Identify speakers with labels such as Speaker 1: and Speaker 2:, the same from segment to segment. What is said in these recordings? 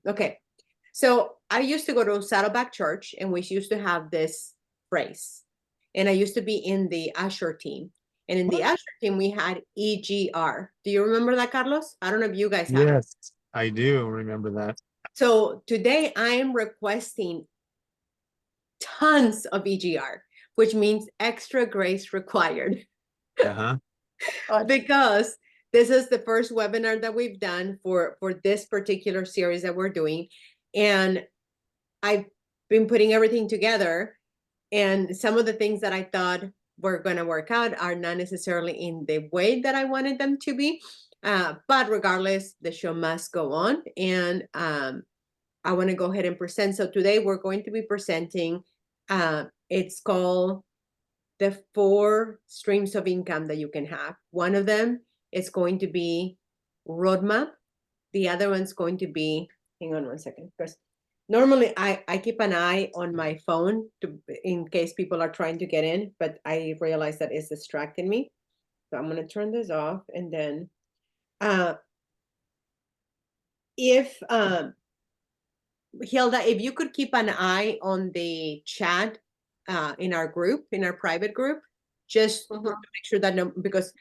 Speaker 1: Okay. So I used to go to Saddleback Church, and we used to have this phrase. And I used to be in the usher team. And in the usher team, we had EGR. Do you remember that, Carlos? I don't know if you guys have it.
Speaker 2: Yes, I do remember that.
Speaker 1: So today I am requesting tons of EGR, which means extra grace required.
Speaker 2: Uh-huh.
Speaker 1: Because this is the first webinar that we've done for this particular series that we're doing. And I've been putting everything together, and some of the things that I thought were going to work out are not necessarily in the way that I wanted them to be. But regardless, the show must go on. And I want to go ahead and present. So today we're going to be presenting, it's called the 4 streams of income that you can have. One of them is going to be roadmap. The other one's going to be, hang on one second, because normally I keep an eye on my phone in case people are trying to get in, but I realize that it's distracting me. So I'm going to turn this off. And then if Hilda, if you could keep an eye on the chat in our group, in our private group, just to make sure that because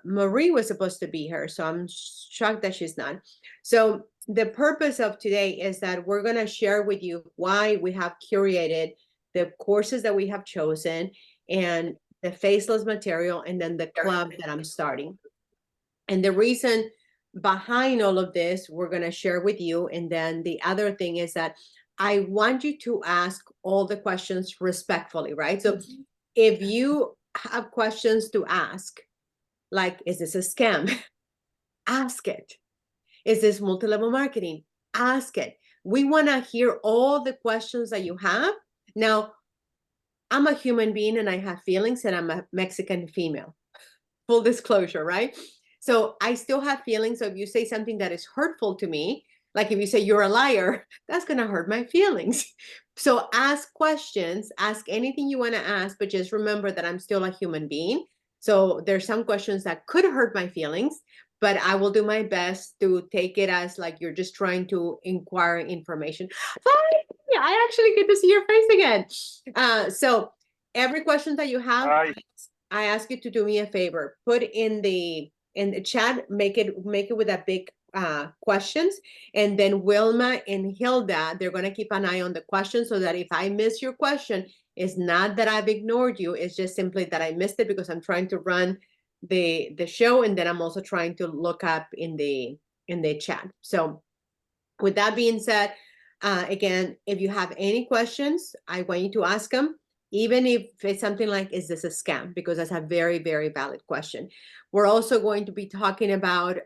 Speaker 1: Marie was supposed to be here, so I'm shocked that she's not. So the purpose of today is that we're going to share with you why we have curated the courses that we have chosen and the faceless material, and then the club that I'm starting. And the reason behind all of this, we're going to share with you. And then the other thing is that I want you to ask all the questions respectfully, right? So if you have questions to ask, like, is this a scam? Ask it. Is this multi-level marketing? Ask it. We want to hear all the questions that you have. Now, I'm a human being and I have feelings, and I'm a Mexican female. Full disclosure, right? So I still have feelings. So if you say something that is hurtful to me, like if you say you're a liar, that's going to hurt my feelings. So ask questions, ask anything you want to ask, but just remember that I'm still a human being. So there's some questions that could hurt my feelings, but I will do my best to take it as like you're just trying to inquire information. I actually get to see your face again. So every question that you have, I ask you to do me a favor. Put in the chat, make it with a big questions, and then Wilma and Hilda, they're going to keep an eye on the questions, so that if I miss your question, it's not that I've ignored you, it's just simply that I missed it because I'm trying to run the show, and then I'm also trying to look up in the chat. So with that being said, again, if you have any questions, I want you to ask them, even if it's something like, is this a scam? Because that's a very, very valid question. We're also going to be talking about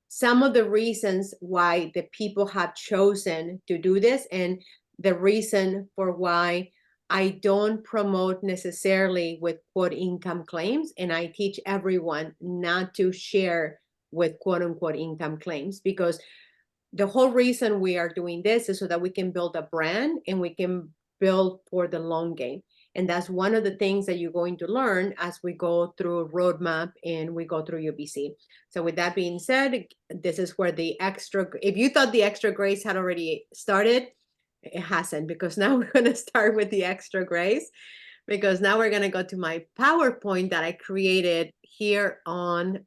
Speaker 1: some of the reasons why the people have chosen to do this, and the reason for why I don't promote necessarily with quote income claims, and I teach everyone not to share with quote unquote income claims, because the whole reason we are doing this is so that we can build a brand and we can build for the long game. And that's one of the things that you're going to learn as we go through roadmap and we go through UBC. So with that being said, this is where the extra, if you thought the extra grace had already started, it hasn't, because now we're going to start with the extra grace, because now we're going to go to my PowerPoint that I created here on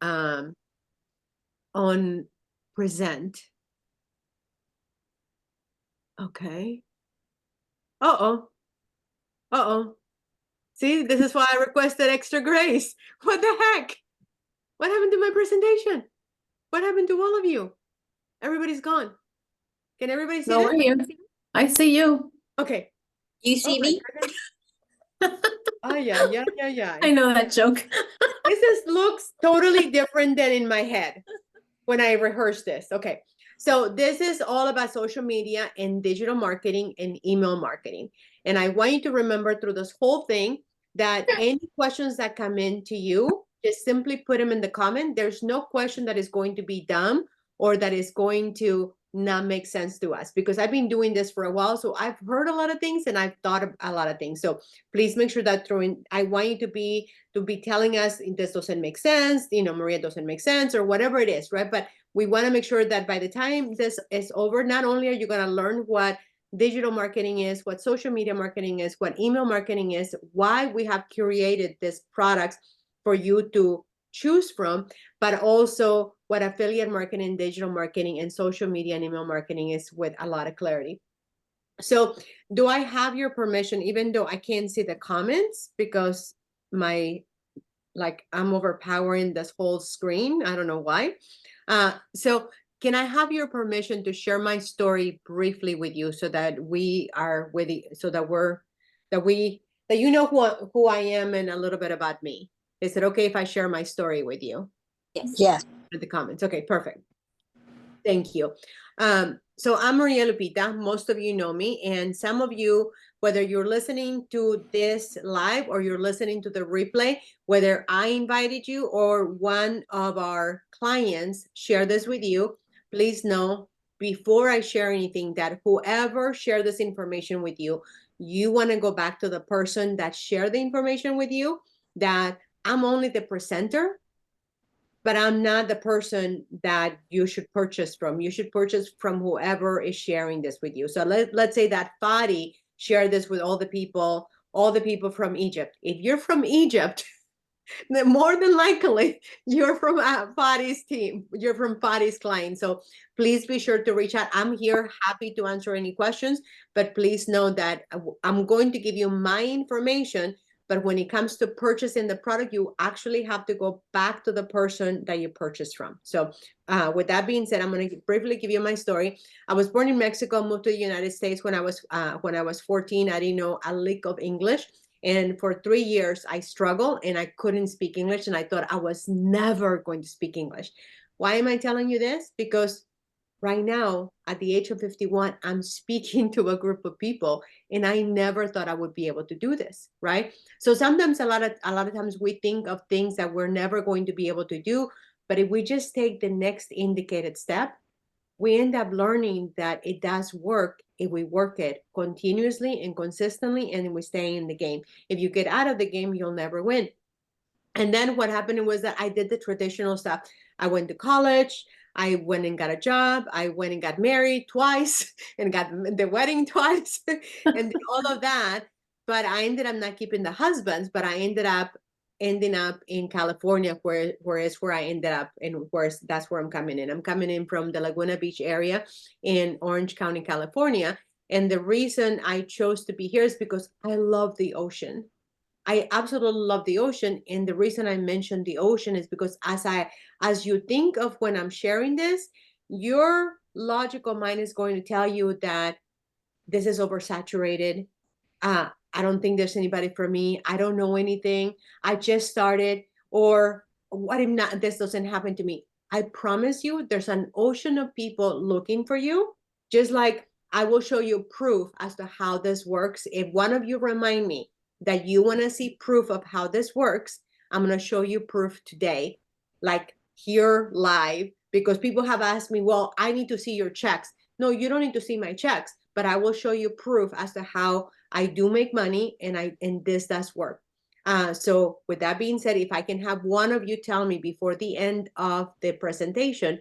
Speaker 1: present. Okay. Uh-oh. Uh-oh. See, this is why I requested extra grace. What the heck? What happened to my presentation? What happened to all of you? Everybody's gone. Can everybody see
Speaker 3: No,
Speaker 1: this?
Speaker 3: we're here. I see you.
Speaker 1: Okay.
Speaker 4: You see me?
Speaker 1: Oh, yeah.
Speaker 3: I know that joke.
Speaker 1: Looks totally different than in my head when I rehearsed this. Okay. So this is all about social media and digital marketing and email marketing. And I want you to remember through this whole thing that any questions that come in to you, just simply put them in the comment. There's no question that is going to be dumb or that is going to not make sense to us, because I've been doing this for a while. So I've heard a lot of things and I've thought of a lot of things. So please make sure that I want you to be telling us this doesn't make sense, Maria doesn't make sense, or whatever it is, right? But we want to make sure that by the time this is over, not only are you going to learn what digital marketing is, what social media marketing is, what email marketing is, why we have curated these products for you to choose from, but also what affiliate marketing, digital marketing, and social media and email marketing is with a lot of clarity. So do I have your permission, even though I can't see the comments because I'm overpowering this whole screen? I don't know why. So can I have your permission to share my story briefly with you so that we are with you, so that you know who I am and a little bit about me? Is it okay if I share my story with you?
Speaker 4: Yes.
Speaker 1: In the comments. Okay, perfect. Thank you. So I'm Maria Lupita. Most of you know me, and some of you, whether you're listening to this live or you're listening to the replay, whether I invited you or one of our clients shared this with you, please know before I share anything that whoever shared this information with you, you want to go back to the person that shared the information with you, that I'm only the presenter, but I'm not the person that you should purchase from. You should purchase from whoever is sharing this with you. So let's say that Fadi shared this with all the people from Egypt. If you're from Egypt, then more than likely you're from Fadi's team. You're from Fadi's client. So please be sure to reach out. I'm here, happy to answer any questions, but please know that I'm going to give you my information. But when it comes to purchasing the product, you actually have to go back to the person that you purchased from. So with that being said, I'm going to briefly give you my story. I was born in Mexico, moved to the United States when I was 14. I didn't know a lick of English. And for 3 years, I struggled and I couldn't speak English. And I thought I was never going to speak English. Why am I telling you this? Because right now, at the age of 51, I'm speaking to a group of people, and I never thought I would be able to do this, right? So sometimes a lot of times we think of things that we're never going to be able to do, but if we just take the next indicated step, we end up learning that it does work if we work it continuously and consistently, and we stay in the game. If you get out of the game, you'll never win. And then what happened was that I did the traditional stuff. I went to college. I went and got a job. I went and got married twice and got the wedding twice and all of that. But I ended up not keeping the husbands, but I ended up in California, where I ended up, and that's where I'm coming in. I'm coming in from the Laguna Beach area in Orange County, California. And the reason I chose to be here is because I love the ocean. I absolutely love the ocean. And the reason I mentioned the ocean is because as you think of when I'm sharing this, your logical mind is going to tell you that this is oversaturated. I don't think there's anybody for me. I don't know anything. I just started. Or what if not, this doesn't happen to me? I promise you, there's an ocean of people looking for you. Just like I will show you proof as to how this works. If one of you remind me that you want to see proof of how this works, I'm going to show you proof today, like here live, because people have asked me, well, I need to see your checks. No, you don't need to see my checks, but I will show you proof as to how I do make money and this does work. So with that being said, if I can have one of you tell me before the end of the presentation,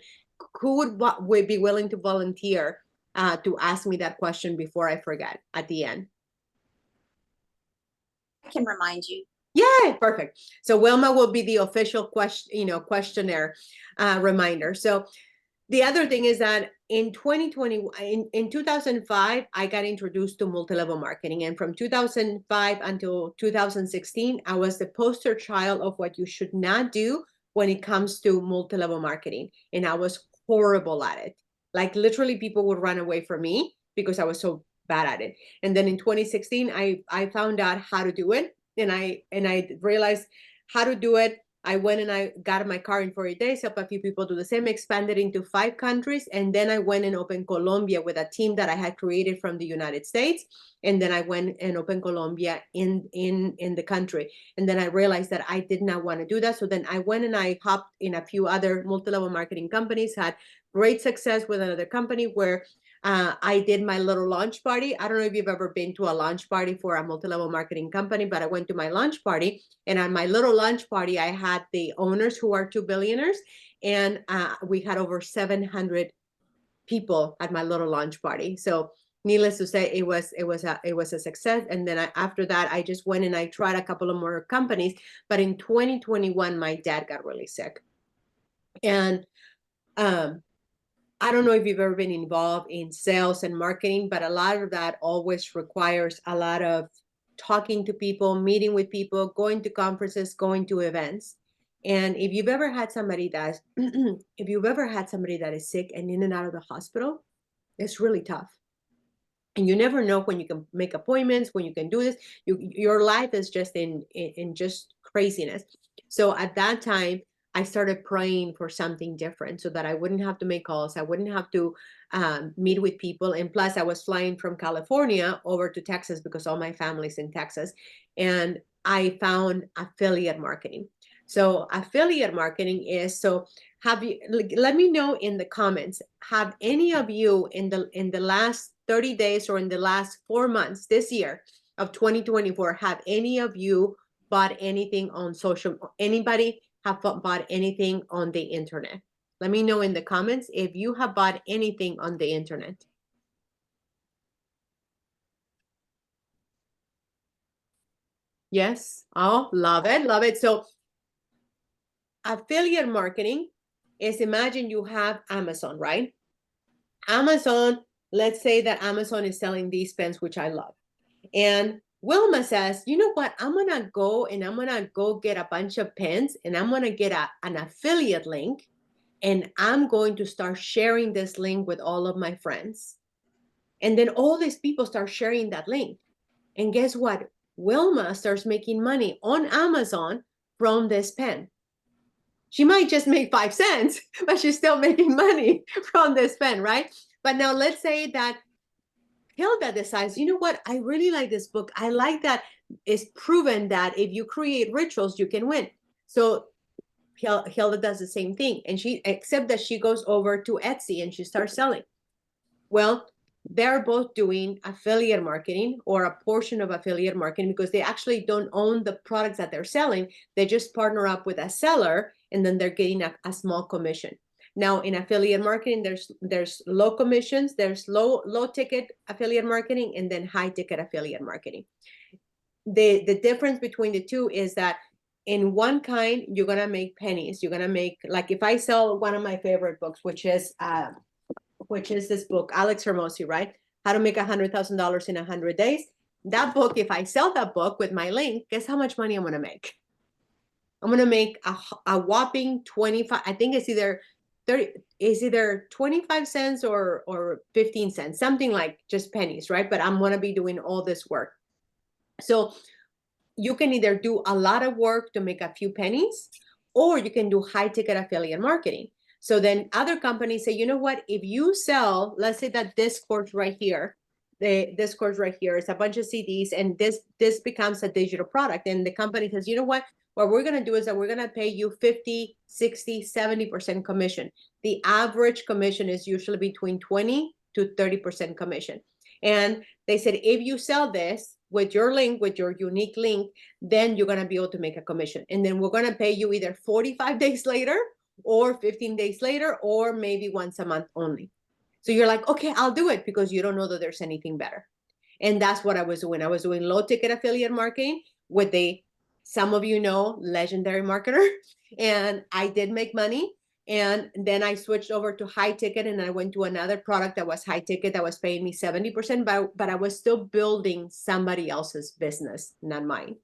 Speaker 1: who would be willing to volunteer to ask me that question before I forget at the end?
Speaker 4: I can remind you.
Speaker 1: Yeah, perfect. So Wilma will be the official questionnaire reminder. So the other thing is that in 2005, I got introduced to multi-level marketing. And from 2005 until 2016, I was the poster child of what you should not do when it comes to multi-level marketing. And I was horrible at it. Like literally people would run away from me because I was so bad at it. And then in 2016, I found out how to do it. And I realized how to do it. I went and I got in my car in 40 days, helped a few people do the same, expanded into 5 countries. And then I went and opened Colombia with a team that I had created from the United States. And then I went and opened Colombia in the country. And then I realized that I did not want to do that. So then I went and I hopped in a few other multi-level marketing companies, had great success with another company where I did my little launch party. I don't know if you've ever been to a launch party for a multi-level marketing company, but I went to my launch party. And at my little launch party, I had the owners who are 2 billionaires. and we had over 700 people at my little launch party. So needless to say, it was a success. And then after that, I just went and I tried a couple of more companies. But in 2021, my dad got really sick, and I don't know if you've ever been involved in sales and marketing, but a lot of that always requires a lot of talking to people, meeting with people, going to conferences, going to events. And if you've ever had somebody that is sick and in and out of the hospital, it's really tough. And you never know when you can make appointments, when you can do this. Your life is just in just craziness. So at that time, I started praying for something different so that I wouldn't have to make calls. I wouldn't have to meet with people. And plus, I was flying from California over to Texas because all my family's in Texas. And I found affiliate marketing. So affiliate marketing is, so have you, let me know in the comments, have any of you in the last 30 days or in the last 4 months this year of 2024, have any of you bought anything on social, anybody have bought anything on the internet? Let me know in the comments if you have bought anything on the internet. Yes. Oh, love it. Love it. So affiliate marketing is, imagine you have Amazon, right? Amazon, let's say that Amazon is selling these pens, which I love. And Wilma says, you know what? I'm going to go get a bunch of pens and I'm going to get an affiliate link. And I'm going to start sharing this link with all of my friends. And then all these people start sharing that link. And guess what? Wilma starts making money on Amazon from this pen. She might just make 5 cents, but she's still making money from this pen, right? But now let's say that Hilda decides, you know what? I really like this book. I like that it's proven that if you create rituals, you can win. So Hilda does the same thing, and except that she goes over to Etsy and she starts selling. Well, they're both doing affiliate marketing or a portion of affiliate marketing because they actually don't own the products that they're selling. They just partner up with a seller and then they're getting a small commission. Now in affiliate marketing, there's low commissions, there's low ticket affiliate marketing, and then high ticket affiliate marketing. The difference between the two is that in one kind, you're going to make pennies. You're going to make, like if I sell one of my favorite books, which is this book, Alex Hormozi, right? How to Make $100,000 in 100 Days. That book, if I sell that book with my link, guess how much money I'm going to make? I'm going to make a whopping 25, I think it's either 30, is either 25 cents or 15 cents, something like just pennies, right? But I'm going to be doing all this work. So you can either do a lot of work to make a few pennies, or you can do high ticket affiliate marketing. So then other companies say, you know what, if you sell, let's say that this course right here, this course right here is a bunch of CDs, and this becomes a digital product. And the company says, you know what we're going to do is that we're going to pay you 50, 60, 70% commission. The average commission is usually between 20 to 30% commission. And they said, if you sell this with your link, with your unique link, then you're going to be able to make a commission. And then we're going to pay you either 45 days later or 15 days later, or maybe once a month only. So you're like, okay, I'll do it, because you don't know that there's anything better. And that's what I was doing. I was doing low ticket affiliate marketing with some of you know, legendary marketer. And I did make money. And then I switched over to high ticket, and I went to another product that was high ticket that was paying me 70%, but I was still building somebody else's business, not mine,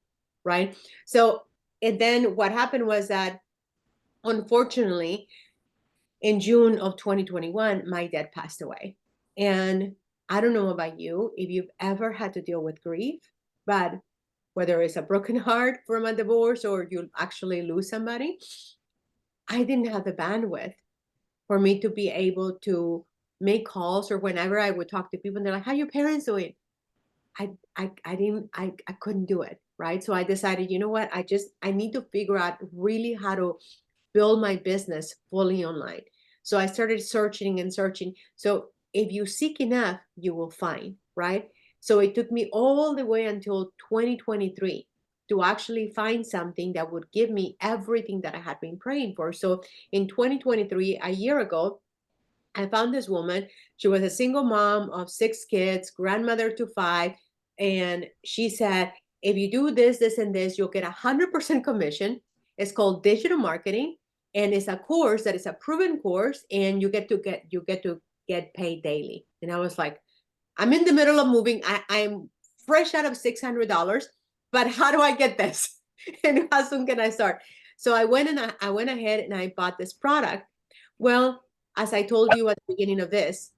Speaker 1: right? So, and then what happened was that, unfortunately, in June of 2021, my dad passed away. And I don't know about you, if you've ever had to deal with grief, but whether it's a broken heart from a divorce or you actually lose somebody, I didn't have the bandwidth for me to be able to make calls, or whenever I would talk to people and they're like, how are your parents doing? I couldn't do it, right? So I decided, you know what, I need to figure out really how to build my business fully online. So I started searching and searching. So if you seek enough, you will find, right? So it took me all the way until 2023 to actually find something that would give me everything that I had been praying for. So in 2023, a year ago, I found this woman. She was a single mom of 6 kids, grandmother to 5. And she said, if you do this, this, and this, you'll get 100% commission. It's called digital marketing. And it's a course that is a proven course, and you get to get paid daily. And I was like, I'm in the middle of moving. I'm fresh out of $600, but how do I get this? And how soon can I start? So I went ahead and I bought this product. Well, as I told you at the beginning of this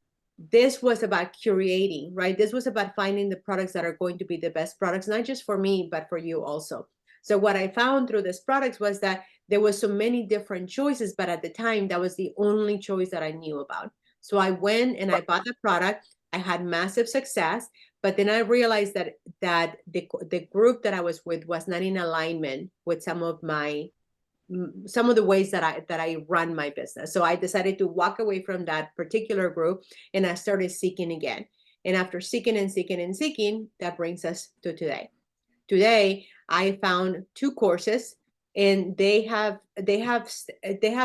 Speaker 1: was about curating, right? This was about finding the products that are going to be the best products, not just for me, but for you also. So what I found through this products was that there was so many different choices, but at the time, that was the only choice that I knew about. So I went and I bought the product. I had massive success, but then I realized that the group that I was with was not in alignment with some of the ways that I run my business. So I decided to walk away from that particular group, and I started seeking again. And after seeking and seeking and seeking, that brings us to today. Today, I found 2 courses, and they have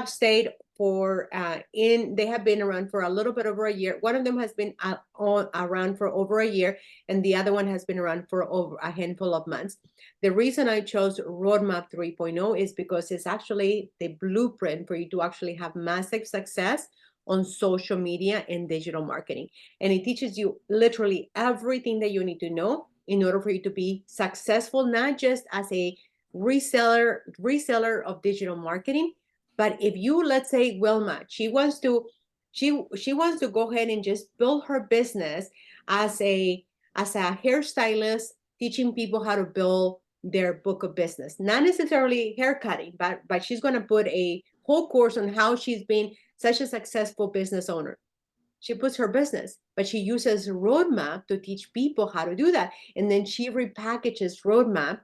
Speaker 1: stayed for they have been around for a little bit over a year. One of them has been around for over a year, and the other one has been around for over a handful of months. The reason I chose Roadmap 3.0 is because it's actually the blueprint for you to actually have massive success on social media and digital marketing. And it teaches you literally everything that you need to know in order for you to be successful, not just as a reseller of digital marketing, but if you, let's say Wilma, she wants to go ahead and just build her business as a hairstylist, teaching people how to build their book of business, not necessarily haircutting, but she's going to put a whole course on how she's been such a successful business owner. She puts her business, but she uses Roadmap to teach people how to do that. And then she repackages Roadmap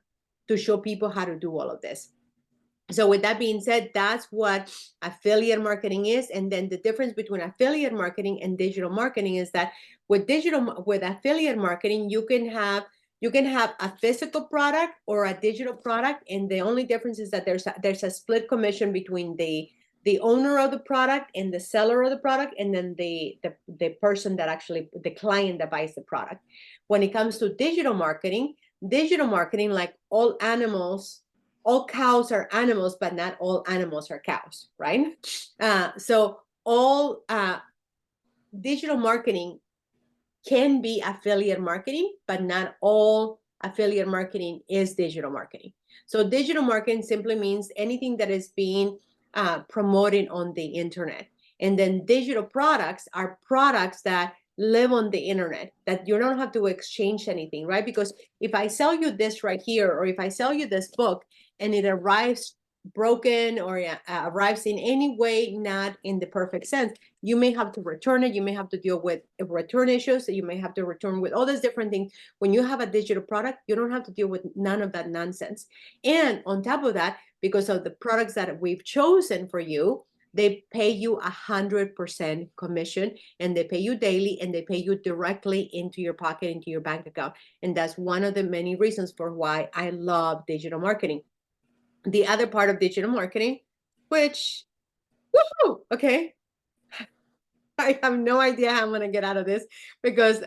Speaker 1: to show people how to do all of this. So with that being said, that's what affiliate marketing is. And then the difference between affiliate marketing and digital marketing is that with affiliate marketing, you can have a physical product or a digital product. And the only difference is that there's a split commission between the owner of the product and the seller of the product, and then the person that actually, the client that buys the product. When it comes to digital marketing, like all animals, all cows are animals, but not all animals are cows, right? So all digital marketing can be affiliate marketing, but not all affiliate marketing is digital marketing. So digital marketing simply means anything that is being promoted on the internet. And then digital products are products that live on the internet, that you don't have to exchange anything, right? Because if I sell you this right here, or if I sell you this book and it arrives broken or arrives in any way not in the perfect sense, you may have to return it. You may have to deal with return issues. You may have to return with all these different things. When you have a digital product, you don't have to deal with none of that nonsense. And on top of that, because of the products that we've chosen for you, they pay you 100% commission, and they pay you daily, and they pay you directly into your pocket, into your bank account. And that's one of the many reasons for why I love digital marketing. The other part of digital marketing, which, woohoo, okay, I have no idea how I'm going to get out of this because,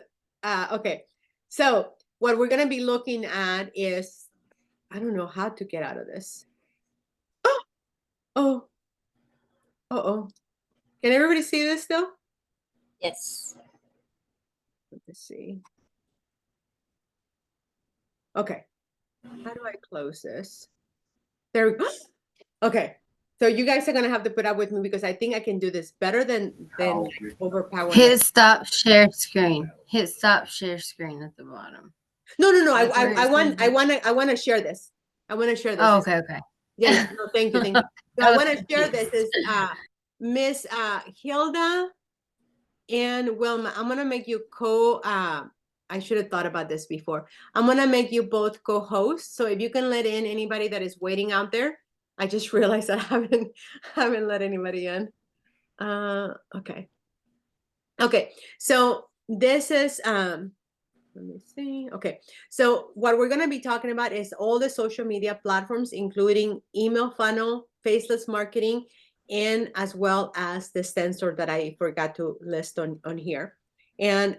Speaker 1: okay, so what we're going to be looking at is, I don't know how to get out of this. Oh, uh-oh. Can everybody see this still?
Speaker 4: Yes.
Speaker 1: Let's see. Okay. How do I close this? There we go. Okay. So you guys are going to have to put up with me because I think I can do this better than overpower.
Speaker 5: Hit stop share screen. Hit stop share screen at the bottom.
Speaker 1: No.
Speaker 5: That's where it
Speaker 1: I want to share this. I want to share this.
Speaker 5: Oh, okay.
Speaker 1: Yeah, no, thank you. So I want to share this is Miss Hilda and Wilma. I'm gonna make you I should have thought about this before. I'm gonna make you both co-hosts. So if you can let in anybody that is waiting out there. I just realized that I haven't let anybody in. Okay. So this is let me see. Okay, so what we're going to be talking about is all the social media platforms, including email funnel, faceless marketing, and as well as the sensor that I forgot to list on here. And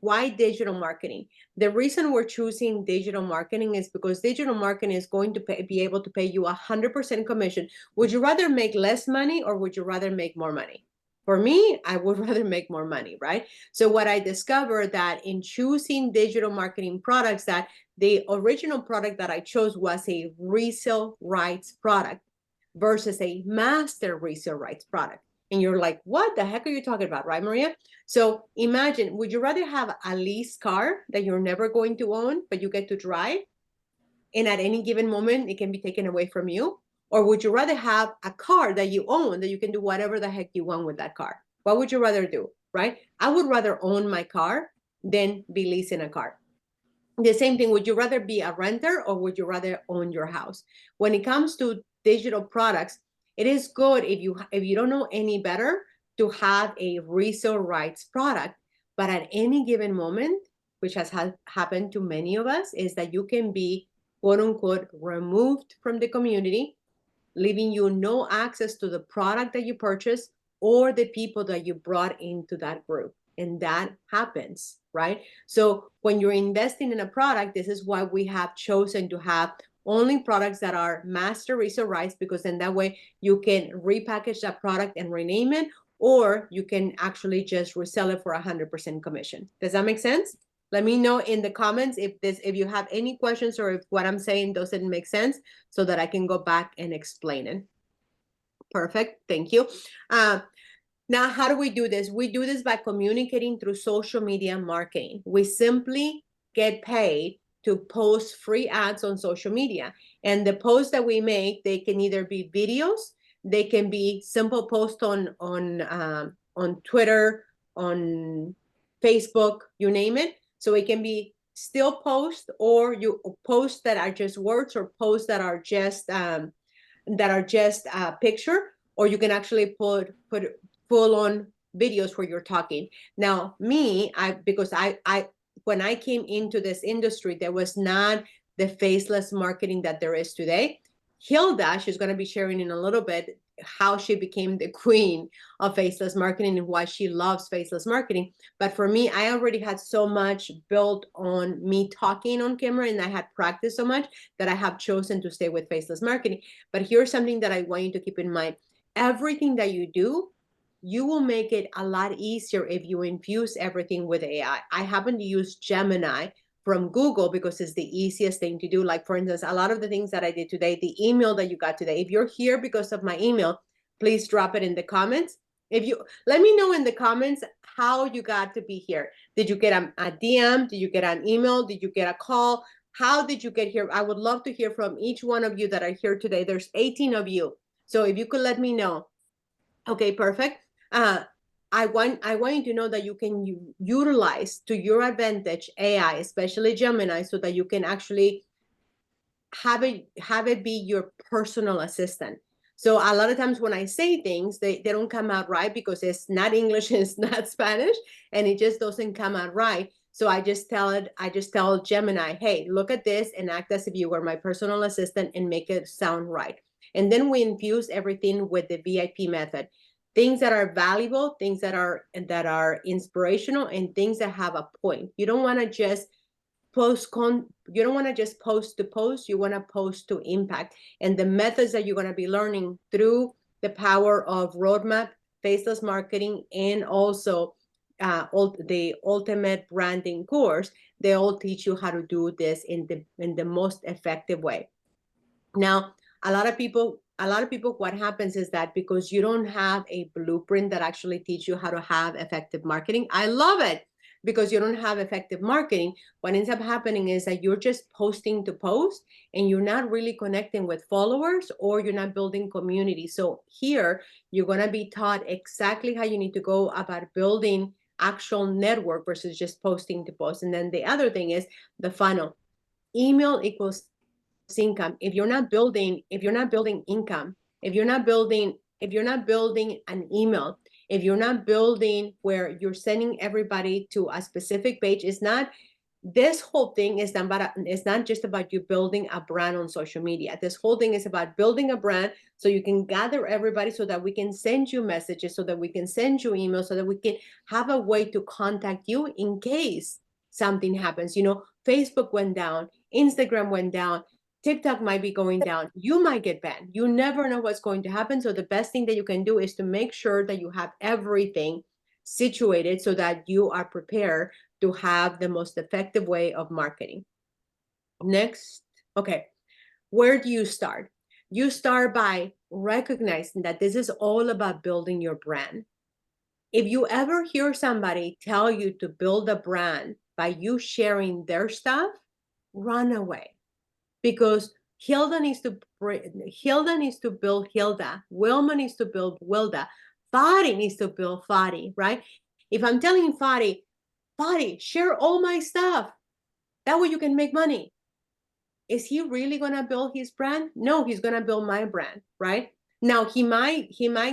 Speaker 1: why digital marketing? The reason we're choosing digital marketing is because digital marketing is going to be able to pay you 100% commission. Would you rather make less money or would you rather make more money? For me, I would rather make more money, right? So what I discovered that in choosing digital marketing products, that the original product that I chose was a resale rights product versus a master resale rights product. And you're like, what the heck are you talking about, right, Maria? So imagine, would you rather have a leased car that you're never going to own, but you get to drive? And at any given moment, it can be taken away from you? Or would you rather have a car that you own that you can do whatever the heck you want with that car? What would you rather do, right? I would rather own my car than be leasing a car. The same thing, would you rather be a renter or would you rather own your house? When it comes to digital products, it is good if you don't know any better to have a resale rights product. But at any given moment, which has happened to many of us, is that you can be quote unquote removed from the community, leaving you no access to the product that you purchased or the people that you brought into that group. And that happens, right? So when you're investing in a product, this is why we have chosen to have only products that are master resale rights, because in that way you can repackage that product and rename it, or you can actually just resell it for 100% commission. Does that make sense? Let me know in the comments if you have any questions or if what I'm saying doesn't make sense, so that I can go back and explain it. Perfect, thank you. Now, how do we do this? We do this by communicating through social media marketing. We simply get paid to post free ads on social media. And the posts that we make, they can either be videos, they can be simple posts on Twitter, on Facebook, you name it. So it can be still posts, or you posts that are just words, or posts that are just a picture, or you can actually put full-on videos where you're talking. Now, because when I came into this industry, there was not the faceless marketing that there is today. Hilda, she's going to be sharing in a little bit how she became the queen of faceless marketing and why she loves faceless marketing. But for me, I already had so much built on me talking on camera, and I had practiced so much that I have chosen to stay with faceless marketing. But here's something that I want you to keep in mind. Everything that you do, you will make it a lot easier if you infuse everything with AI. I happen to use Gemini from Google because it's the easiest thing to do. Like, for instance, a lot of the things that I did today, the email that you got today, if you're here because of my email, please drop it in the comments. Let me know in the comments how you got to be here. Did you get a DM? Did you get an email? Did you get a call? How did you get here? I would love to hear from each one of you that are here today. There's 18 of you. So if you could let me know. Okay, perfect. I want you to know that you can utilize to your advantage AI, especially Gemini, so that you can actually have it be your personal assistant. So a lot of times when I say things, they don't come out right because it's not English, it's not Spanish, and it just doesn't come out right. So I just tell Gemini, hey, look at this and act as if you were my personal assistant and make it sound right. And then we infuse everything with the VIP method. Things that are valuable, things that are inspirational, and things that have a point. You don't want to just post to post. You want to post to impact. And the methods that you're going to be learning through the power of roadmap, faceless marketing, and also the ultimate branding course, they all teach you how to do this in the most effective way. Now, a lot of people, what happens is that because you don't have a blueprint that actually teach you how to have effective marketing, I love it, because you don't have effective marketing, what ends up happening is that you're just posting to post and you're not really connecting with followers, or you're not building community. So here, you're going to be taught exactly how you need to go about building actual network versus just posting to post. And then the other thing is the funnel. Email equals income. If you're not building income, if you're not building an email, if you're not building where you're sending everybody to a specific page, it's not this whole thing is not just about you building a brand on social media. This whole thing is about building a brand so you can gather everybody, so that we can send you messages, so that we can send you emails, so that we can have a way to contact you in case something happens. You know, Facebook went down, Instagram went down, TikTok might be going down. You might get banned. You never know what's going to happen. So the best thing that you can do is to make sure that you have everything situated so that you are prepared to have the most effective way of marketing. Next, okay, where do you start? You start by recognizing that this is all about building your brand. If you ever hear somebody tell you to build a brand by you sharing their stuff, run away. Because Hilda needs to build Hilda, Wilma needs to build Wilda, Fadi needs to build Fadi, right? If I'm telling Fadi, share all my stuff, that way you can make money. Is he really gonna build his brand? No, he's gonna build my brand, right? Now he might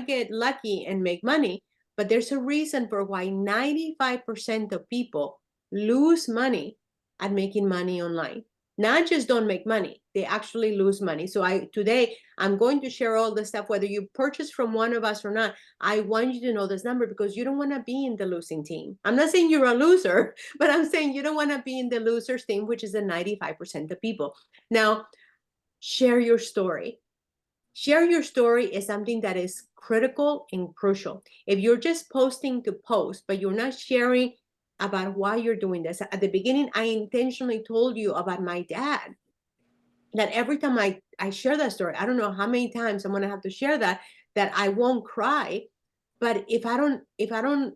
Speaker 1: get lucky and make money, but there's a reason for why 95% of people lose money at making money online. Not just don't make money, they actually lose money. So today I'm going to share all the stuff, whether you purchase from one of us or not. I want you to know this number because you don't want to be in the losing team. I'm not saying you're a loser, but I'm saying you don't want to be in the losers team, which is the 95% of people. Now, share your story. Share your story is something that is critical and crucial. If you're just posting to post, but you're not sharing about why you're doing this. At the beginning, I intentionally told you about my dad, that every time I share that story, I don't know how many times I'm going to have to share that I won't cry. But if I don't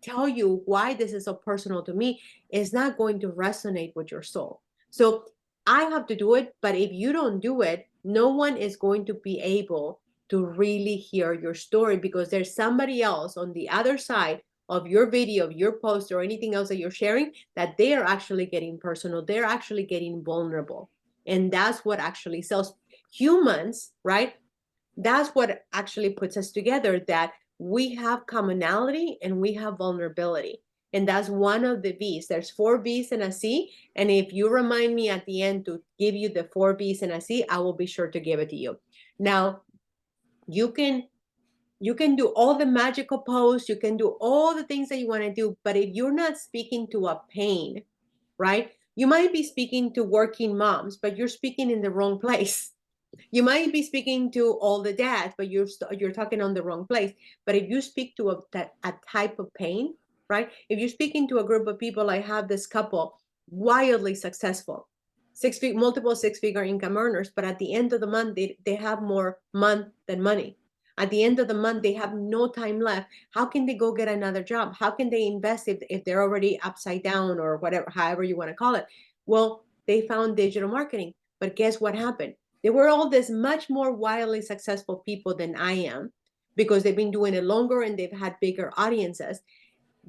Speaker 1: tell you why this is so personal to me, it's not going to resonate with your soul. So I have to do it. But if you don't do it, no one is going to be able to really hear your story, because there's somebody else on the other side of your video, of your post, or anything else that you're sharing, that they are actually getting personal. They're actually getting vulnerable. And that's what actually sells. Humans, right? That's what actually puts us together, that we have commonality and we have vulnerability. And that's one of the V's. There's 4 V's and a C. And if you remind me at the end to give you the 4 V's and a C, I will be sure to give it to you. Now, you can do all the magical posts, you can do all the things that you want to do, but if you're not speaking to a pain, right? You might be speaking to working moms, but you're speaking in the wrong place. You might be speaking to all the dads, but you're talking on the wrong place. But if you speak to a type of pain, right? If you're speaking to a group of people, I have this couple, wildly successful, multiple six-figure income earners, but at the end of the month, they have more month than money. At the end of the month, they have no time left. How can they go get another job? How can they invest if they're already upside down, or whatever, however you want to call it? Well, they found digital marketing. But guess what happened? They were all this much more wildly successful people than I am, because they've been doing it longer and they've had bigger audiences.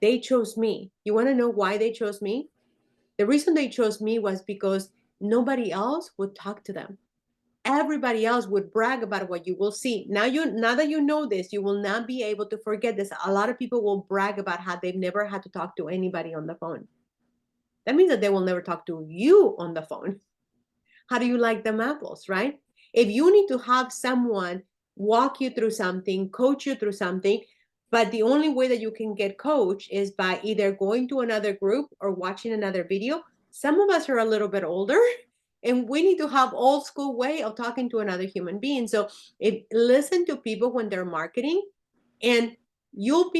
Speaker 1: They chose me. You want to know why they chose me? The reason they chose me was because nobody else would talk to them. Everybody else would brag about what you will see. Now that you know this, you will not be able to forget this. A lot of people will brag about how they've never had to talk to anybody on the phone. That means that they will never talk to you on the phone. How do you like them apples, right? If you need to have someone walk you through something, coach you through something, but the only way that you can get coached is by either going to another group or watching another video. Some of us are a little bit older, and we need to have old school way of talking to another human being. So listen to people when they're marketing, and you'll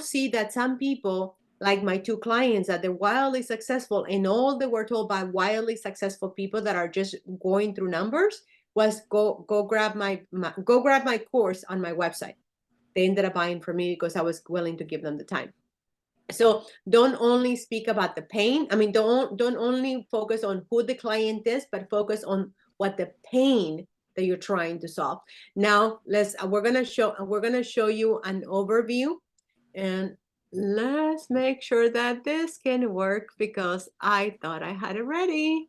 Speaker 1: see that some people, like my 2 clients, that they're wildly successful, and all they were told by wildly successful people that are just going through numbers was go grab my course on my website. They ended up buying from me because I was willing to give them the time. So don't only speak about the pain. I mean, don't only focus on who the client is, but focus on what the pain that you're trying to solve. Now we're gonna show you an overview, and let's make sure that this can work, because I thought I had it ready.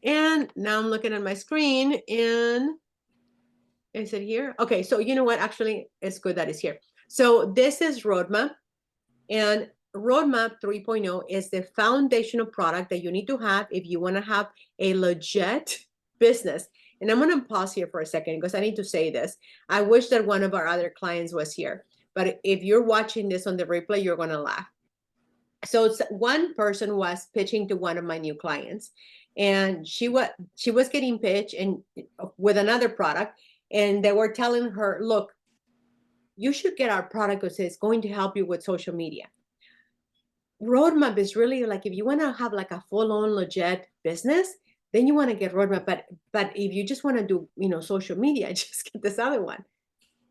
Speaker 1: And now I'm looking at my screen, and is it here? Okay, so you know what? Actually, it's good that it's here. So this is Roadmap. And Roadmap 3.0 is the foundational product that you need to have if you want to have a legit business. And I'm going to pause here for a second because I need to say this. I wish that one of our other clients was here, but if you're watching this on the replay, you're going to laugh. So one person was pitching to one of my new clients, and she was getting pitched and with another product, and they were telling her, look, you should get our product because it's going to help you with social media. Roadmap is really like, if you want to have like a full-on legit business, then you want to get Roadmap. But if you just want to do, social media, just get this other one.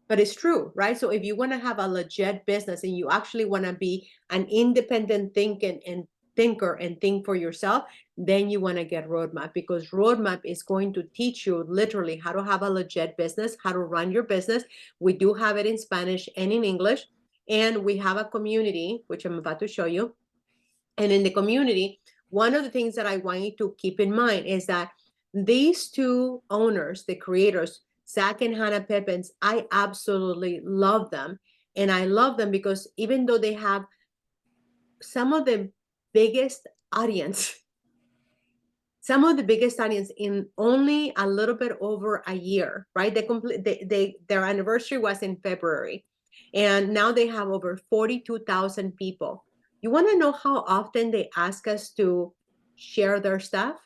Speaker 1: But it's true, right? So if you want to have a legit business and you actually want to be an independent thinker and think for yourself, then you want to get Roadmap, because Roadmap is going to teach you literally how to have a legit business, how to run your business. We do have it in Spanish and in English, and we have a community, which I'm about to show you. And in the community, one of the things that I want you to keep in mind is that these two owners, the creators, Zach and Hannah Pippins, I absolutely love them. And I love them because even though they have some of the biggest audience in only a little bit over a year, right? Their anniversary was in February, and now they have over 42,000 people. You want to know how often they ask us to share their stuff?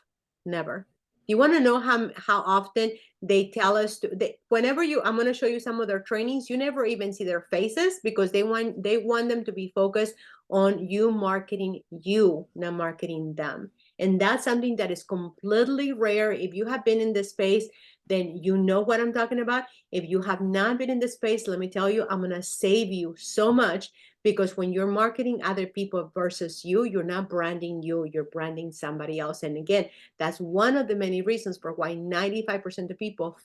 Speaker 1: Never. You want to know how often they tell us to, I'm going to show you some of their trainings, you never even see their faces, because they want them to be focused on you marketing you, not marketing them. And that's something that is completely rare. If you have been in this space, then you know what I'm talking about. If you have not been in this space, let me tell you, I'm going to save you so much, because when you're marketing other people versus you're not branding you're branding somebody else. And again, that's one of the many reasons for why 95% of people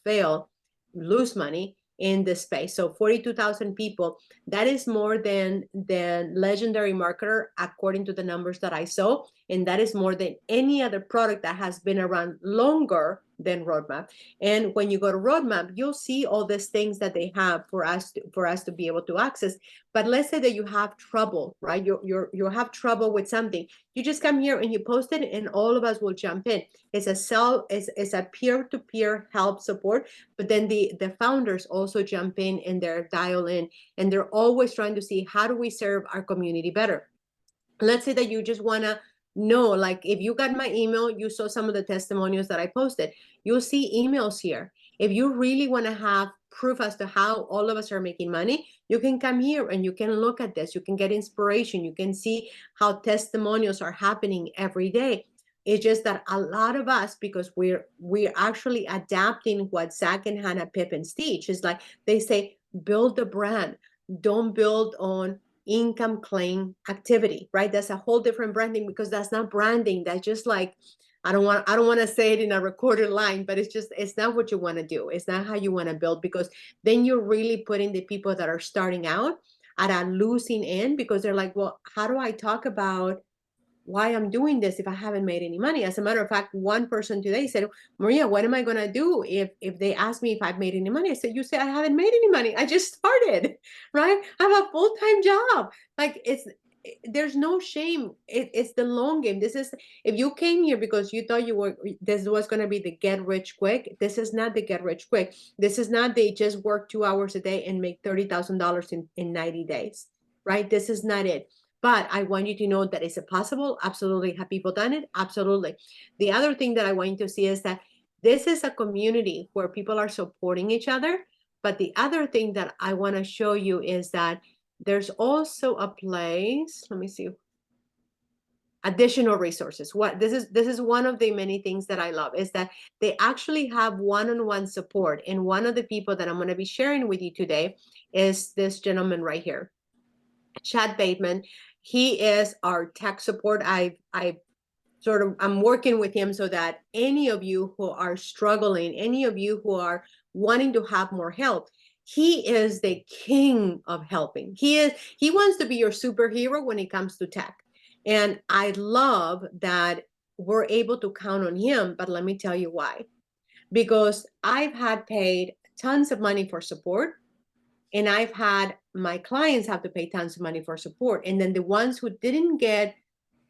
Speaker 1: lose money in this space. So 42,000 people, that is more than Legendary Marketer, according to the numbers that I saw. And that is more than any other product that has been around longer than Roadmap. And when you go to Roadmap, you'll see all these things that they have for us to be able to access. But let's say that you have trouble, right? You have trouble with something. You just come here and you post it, and all of us will jump in. It's a peer-to-peer help support, but then the founders also jump in and they're dialed in, and they're always trying to see, how do we serve our community better? Let's say that you just want to know, like, if you got my email, you saw some of the testimonials that I posted. You'll see emails here. If you really want to have proof as to how all of us are making money, you can come here and you can look at this. You can get inspiration. You can see how testimonials are happening every day. It's just that a lot of us, because we're actually adapting what Zach and Hannah Pippins teach, is like they say, build the brand. Don't build on income claim activity, right? That's a whole different branding, because that's not branding. That's just like, I don't want to say it in a recorded line, but it's not what you want to do. It's not how you want to build, because then you're really putting the people that are starting out at a losing end, because they're like, well, how do I talk about why I'm doing this if I haven't made any money? As a matter of fact, one person today said, Maria, what am I going to do if they ask me if I've made any money? I said, you say I haven't made any money. I just started, right? I have a full-time job. Like, there's no shame. It's the long game. This is, if you came here because you thought this was going to be the get rich quick, this is not the get rich quick. This is not they just work 2 hours a day and make $30,000 in 90 days, right? This is not it. But I want you to know that is it possible? Absolutely. Have people done it? Absolutely. The other thing that I want you to see is that this is a community where people are supporting each other. But the other thing that I want to show you is that there's also a place, let me see, additional resources. This is one of the many things that I love, is that they actually have one-on-one support. And one of the people that I'm going to be sharing with you today is this gentleman right here, Chad Bateman. He is our tech support. I'm working with him so that any of you who are struggling, any of you who are wanting to have more help, he is the king of helping. He wants to be your superhero when it comes to tech. And I love that we're able to count on him, but let me tell you why. Because I've had paid tons of money for support, And I've had my clients have to pay tons of money for support. And then the ones who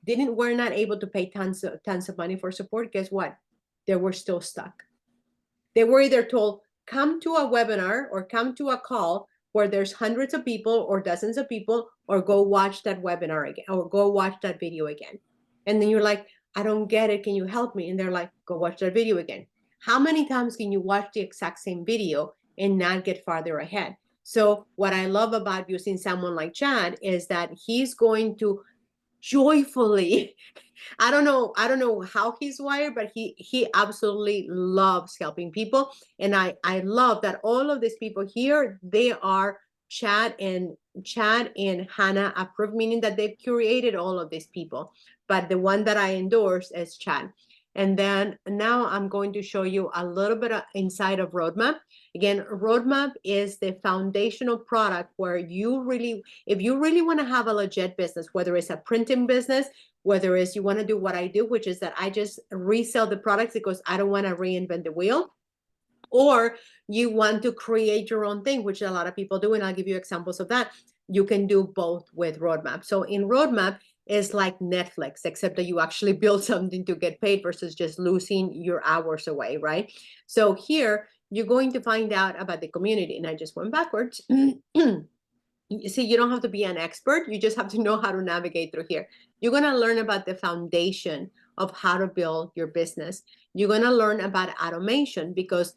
Speaker 1: were not able to pay tons of money for support, guess what? They were still stuck. They were either told, come to a webinar or come to a call where there's hundreds of people or dozens of people, or go watch that webinar again, or go watch that video again. And then you're like, I don't get it. Can you help me? And they're like, go watch that video again. How many times can you watch the exact same video and not get farther ahead? So what I love about using someone like Chad is that he's going to joyfully, I don't know how he's wired, but he absolutely loves helping people. And I love that all of these people here, they are Chad and Hannah approved, meaning that they've curated all of these people. But the one that I endorse is Chad. And then now I'm going to show you a little bit inside of Roadmap. Again, Roadmap is the foundational product where if you really want to have a legit business, whether it's a printing business, whether it's you want to do what I do, which is that I just resell the products because I don't want to reinvent the wheel, or you want to create your own thing, which a lot of people do, and I'll give you examples of that. You can do both with Roadmap. So in Roadmap, is like Netflix, except that you actually build something to get paid versus just losing your hours away, right? So here, you're going to find out about the community. And I just went backwards. You see, you don't have to be an expert. You just have to know how to navigate through here. You're going to learn about the foundation of how to build your business. You're going to learn about automation, because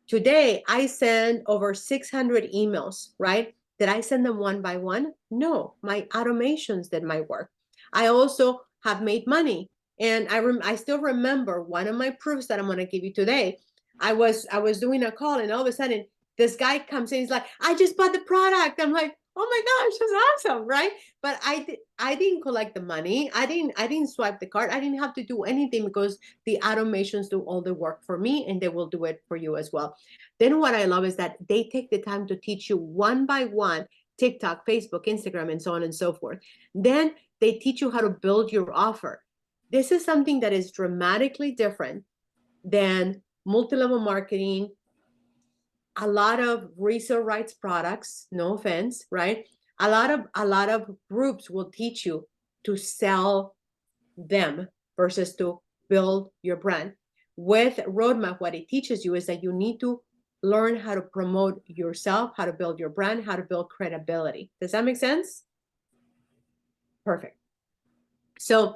Speaker 1: today I send over 600 emails, right? Did I send them one by one? No, my automations did my work. I also have made money. And I still remember one of my proofs that I'm going to give you today. I was doing a call, and all of a sudden this guy comes in, he's like, I just bought the product. I'm like, oh my gosh, that's awesome, right? But I didn't collect the money. I didn't swipe the card. I didn't have to do anything, because the automations do all the work for me, and they will do it for you as well. Then what I love is that they take the time to teach you one by one, TikTok, Facebook, Instagram, and so on and so forth. Then they teach you how to build your offer. This is something that is dramatically different than multi-level marketing, a lot of resale rights products, no offense, right? A lot of groups will teach you to sell them versus to build your brand. With Roadmap, what it teaches you is that you need to learn how to promote yourself, how to build your brand, how to build credibility. Does that make sense? Perfect. So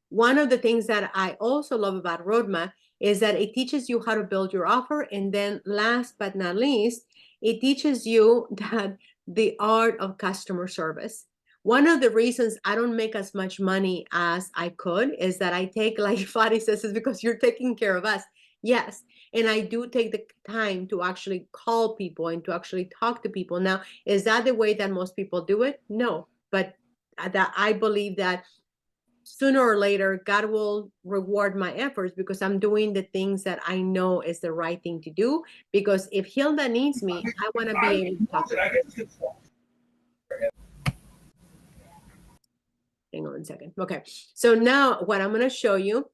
Speaker 1: one of the things that I also love about Roadmap is that it teaches you how to build your offer. And then last but not least, it teaches you that the art of customer service. One of the reasons I don't make as much money as I could is that I take, like Fadi says, is because you're taking care of us. Yes. And I do take the time to actually call people and to actually talk to people. Now, is that the way that most people do it? No. But that I believe that sooner or later, God will reward my efforts, because I'm doing the things that I know is the right thing to do. Because if Hilda needs me, I want to be able to talk to her. Hang on a second. Okay. So now what I'm going to show you,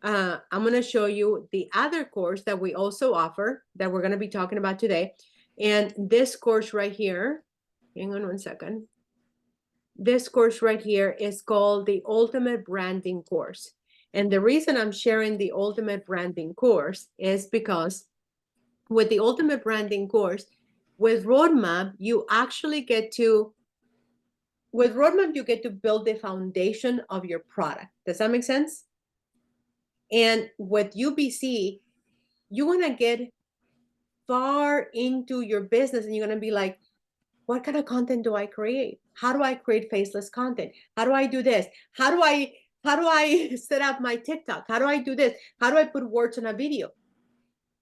Speaker 1: the other course that we also offer that we're going to be talking about today. And this course right here, hang on one second. This course right here is called the Ultimate Branding Course. And the reason I'm sharing the Ultimate Branding Course is because with the Ultimate Branding Course, with Roadmap, you actually get to build the foundation of your product. Does that make sense? And with UBC, you want to get far into your business, and you're going to be like, what kind of content do I create? How do I create faceless content? How do I do this? How do I set up my TikTok? How do I do this? How do I put words on a video?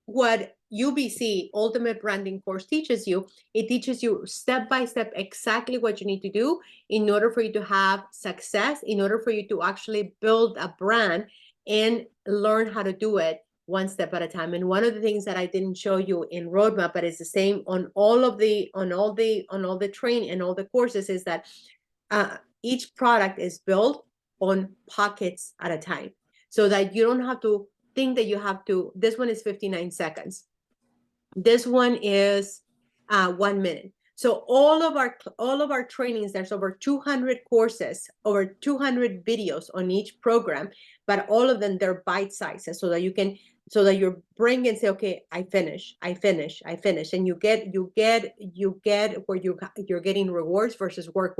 Speaker 1: What UBC, Ultimate Branding Course, teaches you, it teaches you step by step exactly what you need to do in order for you to have success, in order for you to actually build a brand and learn how to do it one step at a time. And one of the things that I didn't show you in Roadmap, but it's the same on all the training and all the courses, is that each product is built on pockets at a time, so that you don't have to think that you have to. This one is 59 seconds. This one is 1 minute. So all of our trainings, there's over 200 courses, over 200 videos on each program, but all of them, they're bite sizes so that your brain can say, okay, I finish, and you get where you're getting rewards versus work.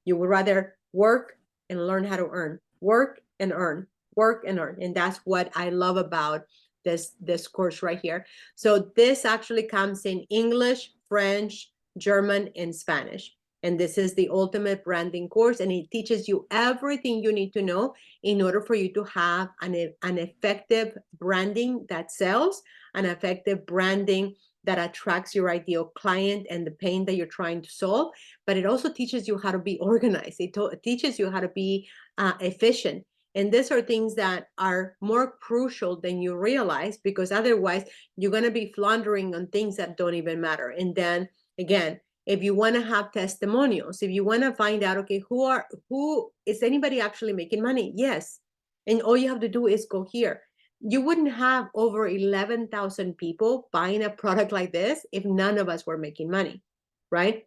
Speaker 1: You would rather work and learn how to earn, work and earn. And that's what I love about this course right here. So this actually comes in English, French, German, and Spanish. And this is the ultimate branding course, and it teaches you everything you need to know in order for you to have an effective branding that sells, an effective branding that attracts your ideal client and the pain that you're trying to solve. But it also teaches you how to be organized. It teaches you how to be efficient. And these are things that are more crucial than you realize, because otherwise you're going to be floundering on things that don't even matter. And then again, if you want to have testimonials, if you want to find out, okay, who is anybody actually making money? Yes. And all you have to do is go here. You wouldn't have over 11,000 people buying a product like this if none of us were making money, right?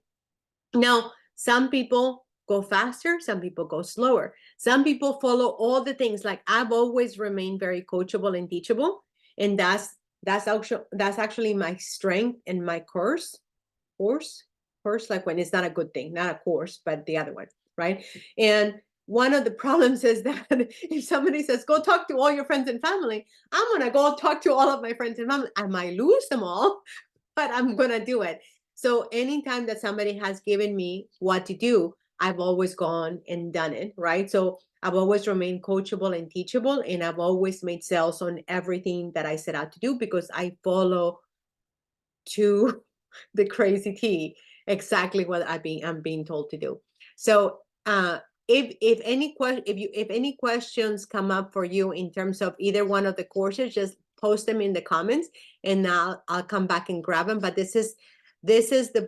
Speaker 1: Now, some people go faster, some people go slower. Some people follow all the things. Like I've always remained very coachable and teachable. And that's actually my strength in my course, like when it's not a good thing, not a course, but the other one, right? And one of the problems is that if somebody says, go talk to all your friends and family, I'm going to go talk to all of my friends and family. I might lose them all, but I'm going to do it. So anytime that somebody has given me what to do, I've always gone and done it, right? So I've always remained coachable and teachable, and I've always made sales on everything that I set out to do, because I follow to the crazy T exactly what I'm being told to do. So if any questions come up for you in terms of either one of the courses, just post them in the comments, and I'll come back and grab them. But this is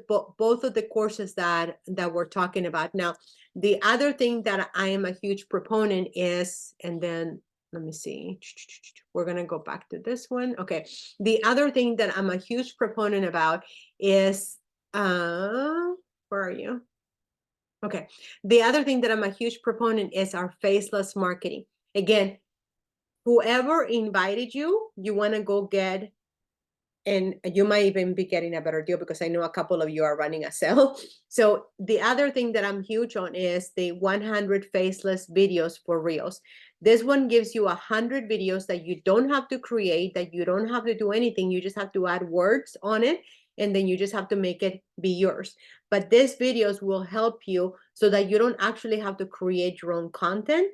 Speaker 1: both of the courses that we're talking about. Now, the other thing that I am a huge proponent is, and then let me see, we're going to go back to this one. Okay. The other thing that I'm a huge proponent about is, where are you? Okay. The other thing that I'm a huge proponent is our faceless marketing. Again, whoever invited you, you want to go get, and you might even be getting a better deal, because I know a couple of you are running a sale. So the other thing that I'm huge on is the 100 faceless videos for Reels. This one gives you 100 videos that you don't have to create, that you don't have to do anything. You just have to add words on it, and then you just have to make it be yours. But these videos will help you so that you don't actually have to create your own content.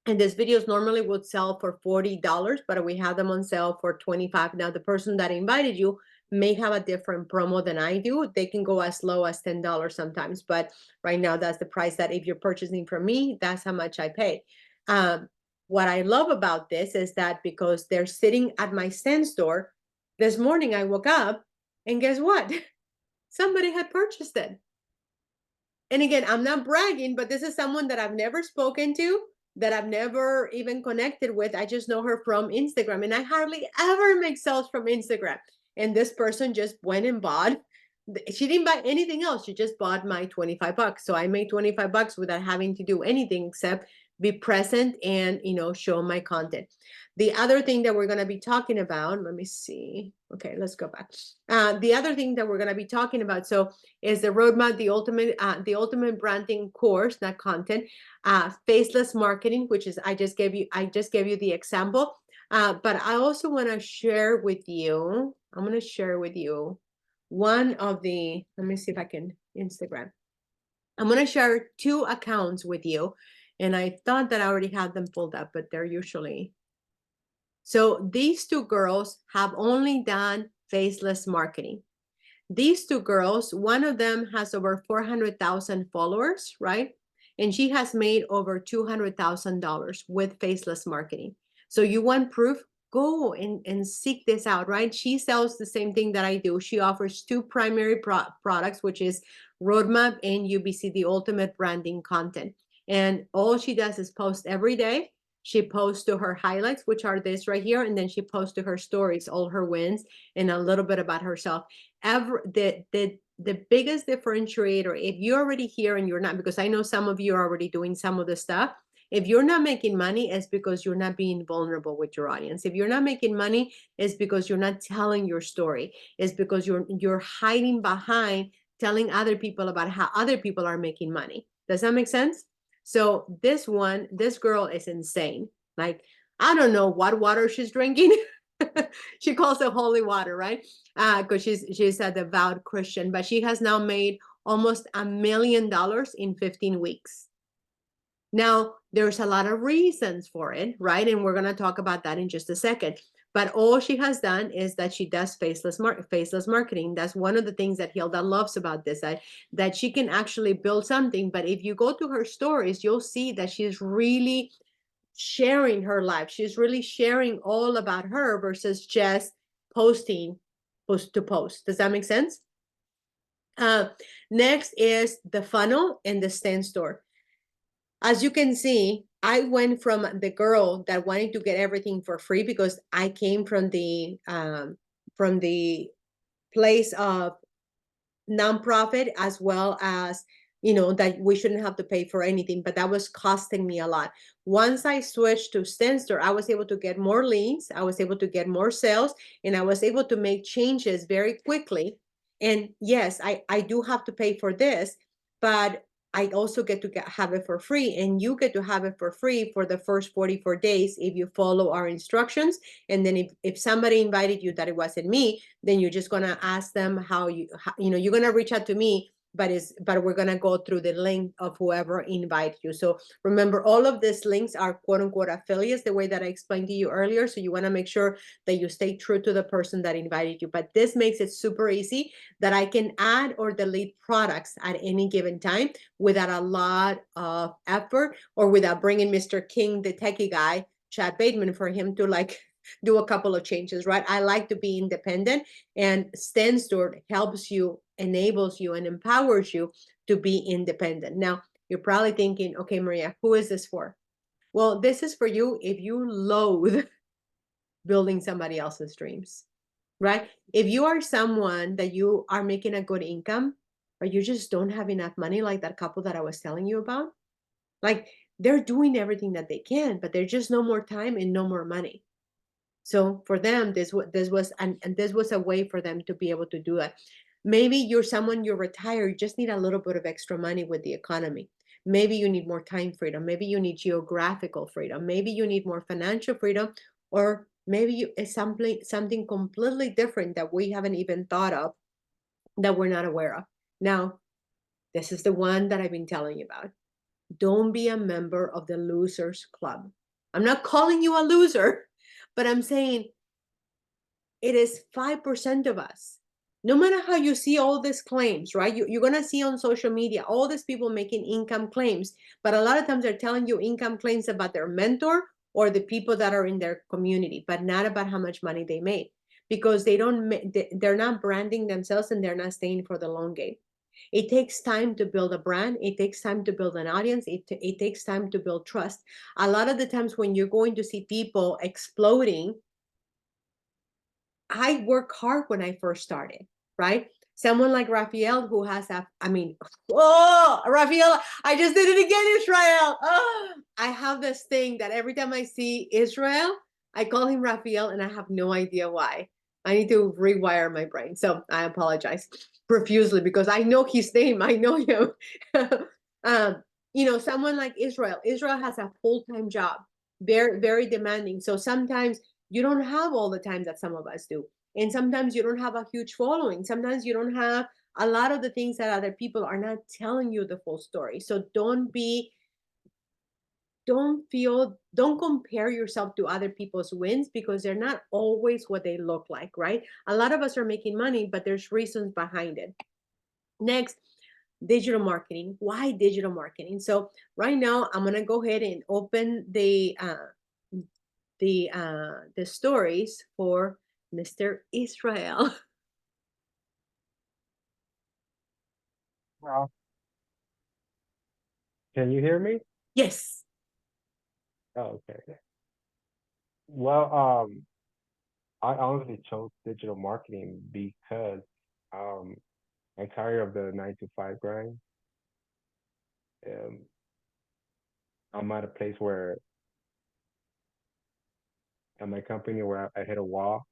Speaker 1: And these videos normally would sell for $40, but we have them on sale for $25. Now, the person that invited you may have a different promo than I do. They can go as low as $10 sometimes, but right now that's the price that if you're purchasing from me, that's how much I pay. What I love about this is that because they're sitting at my stand store, this morning I woke up and guess what? Somebody had purchased it. And again, I'm not bragging, but this is someone that I've never spoken to, that I've never even connected with. I just know her from Instagram, and I hardly ever make sales from Instagram. And this person just went and bought. She didn't buy anything else. She just bought my $25. So I made $25 without having to do anything except be present and, show my content. The other thing that we're going to be talking about, let me see. Okay, let's go back. The other thing that we're going to be talking about, so is the roadmap, the ultimate branding course, not content, faceless marketing, which is I just gave you the example. But I also want to share with you. I'm going to share with you one of the. Let me see if I can Instagram. I'm going to share 2 accounts with you, and I thought that I already had them pulled up, but they're usually. So these 2 girls have only done faceless marketing. These 2 girls, one of them has over 400,000 followers, right? And she has made over $200,000 with faceless marketing. So you want proof? Go and seek this out, right? She sells the same thing that I do. She offers 2 primary products, which is Roadmap and UBC, the ultimate branding content. And all she does is post every day. she posts to her highlights, which are this right here, and then she posts to her stories, all her wins, and a little bit about herself. The biggest differentiator, if you're already here and you're not, because I know some of you are already doing some of the stuff, if you're not making money, it's because you're not being vulnerable with your audience. If you're not making money, it's because you're not telling your story. It's because you're hiding behind telling other people about how other people are making money. Does that make sense? So this girl is insane. Like, I don't know what water she's drinking. She calls it holy water, right? Because she's a devout Christian, but she has now made almost $1 million in 15 weeks. Now, there's a lot of reasons for it, right? And we're going to talk about that in just a second. But all she has done is that she does faceless marketing. That's one of the things that Hilda loves about this, that she can actually build something. But if you go to her stories, you'll see that she's really sharing her life. She's really sharing all about her versus just posting post to post. Does that make sense? Next is the funnel and the stand store. As you can see, I went from the girl that wanted to get everything for free because I came from the place of nonprofit, as well as, that we shouldn't have to pay for anything, but that was costing me a lot. Once I switched to Stanstore, I was able to get more leads, I was able to get more sales, and I was able to make changes very quickly. And yes, I do have to pay for this, but I also get to have it for free, and you get to have it for free for the first 44 days if you follow our instructions. And then if somebody invited you that it wasn't me, then you're just gonna ask them how you're gonna reach out to me, but we're gonna go through the link of whoever invite you. So remember, all of these links are quote unquote affiliates, the way that I explained to you earlier. So you wanna make sure that you stay true to the person that invited you. But this makes it super easy that I can add or delete products at any given time without a lot of effort, or without bringing Mr. King, the techie guy, Chad Bateman, for him to do a couple of changes, right? I like to be independent, and Stanstore helps you, enables you, and empowers you to be independent. Now, you're probably thinking, okay, Maria, who is this for? Well, this is for you if you loathe building somebody else's dreams, right? If you are someone that you are making a good income, or you just don't have enough money, like that couple that I was telling you about, like, they're doing everything that they can, but there's just no more time and no more money. So for them, this was a way for them to be able to do it. Maybe you're someone, you're retired, you just need a little bit of extra money with the economy. Maybe you need more time freedom. Maybe you need geographical freedom. Maybe you need more financial freedom, or maybe it's something completely different that we haven't even thought of, that we're not aware of. Now, this is the one that I've been telling you about. Don't be a member of the losers club. I'm not calling you a loser, but I'm saying it is 5% of us. No matter how you see all these claims, right? You're going to see on social media all these people making income claims, but a lot of times they're telling you income claims about their mentor or the people that are in their community, but not about how much money they made, because they're not branding themselves, and they're not staying for the long game. It takes time to build a brand. It takes time to build an audience. It takes time to build trust. A lot of the times when you're going to see people exploding, I work hard when I first started, right? Someone like Raphael, who has Raphael, I just did it again, Israel. Oh, I have this thing that every time I see Israel, I call him Raphael, and I have no idea why. I need to rewire my brain. So I apologize profusely, because I know his name. I know him. Someone like Israel. Israel has a full-time job, very, very demanding. So sometimes you don't have all the time that some of us do. And sometimes you don't have a huge following. Sometimes you don't have a lot of the things that other people are not telling you the full story. So don't compare yourself to other people's wins, because they're not always what they look like, right? A lot of us are making money, but there's reasons behind it. Next, digital marketing. Why digital marketing? So right now I'm going to go ahead and open the stories for Mr. Israel.
Speaker 6: Well, can you hear me?
Speaker 1: Yes.
Speaker 6: Oh, okay. Well, I honestly chose digital marketing because um, I'm tired of the 9 to 5 grind. Um, I'm at a place where at my company where I hit a wall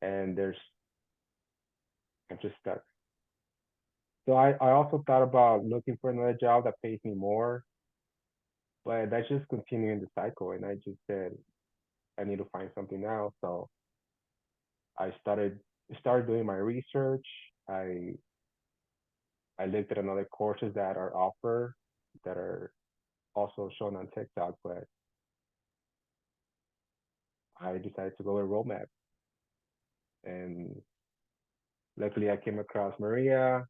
Speaker 6: and I'm just stuck. So I also thought about looking for another job that pays me more, but that's just continuing the cycle. And I just said I need to find something else. So I started doing my research. I looked at another courses that are offered that are also shown on TikTok, but I decided to go with Roadmap. And luckily I came across Maria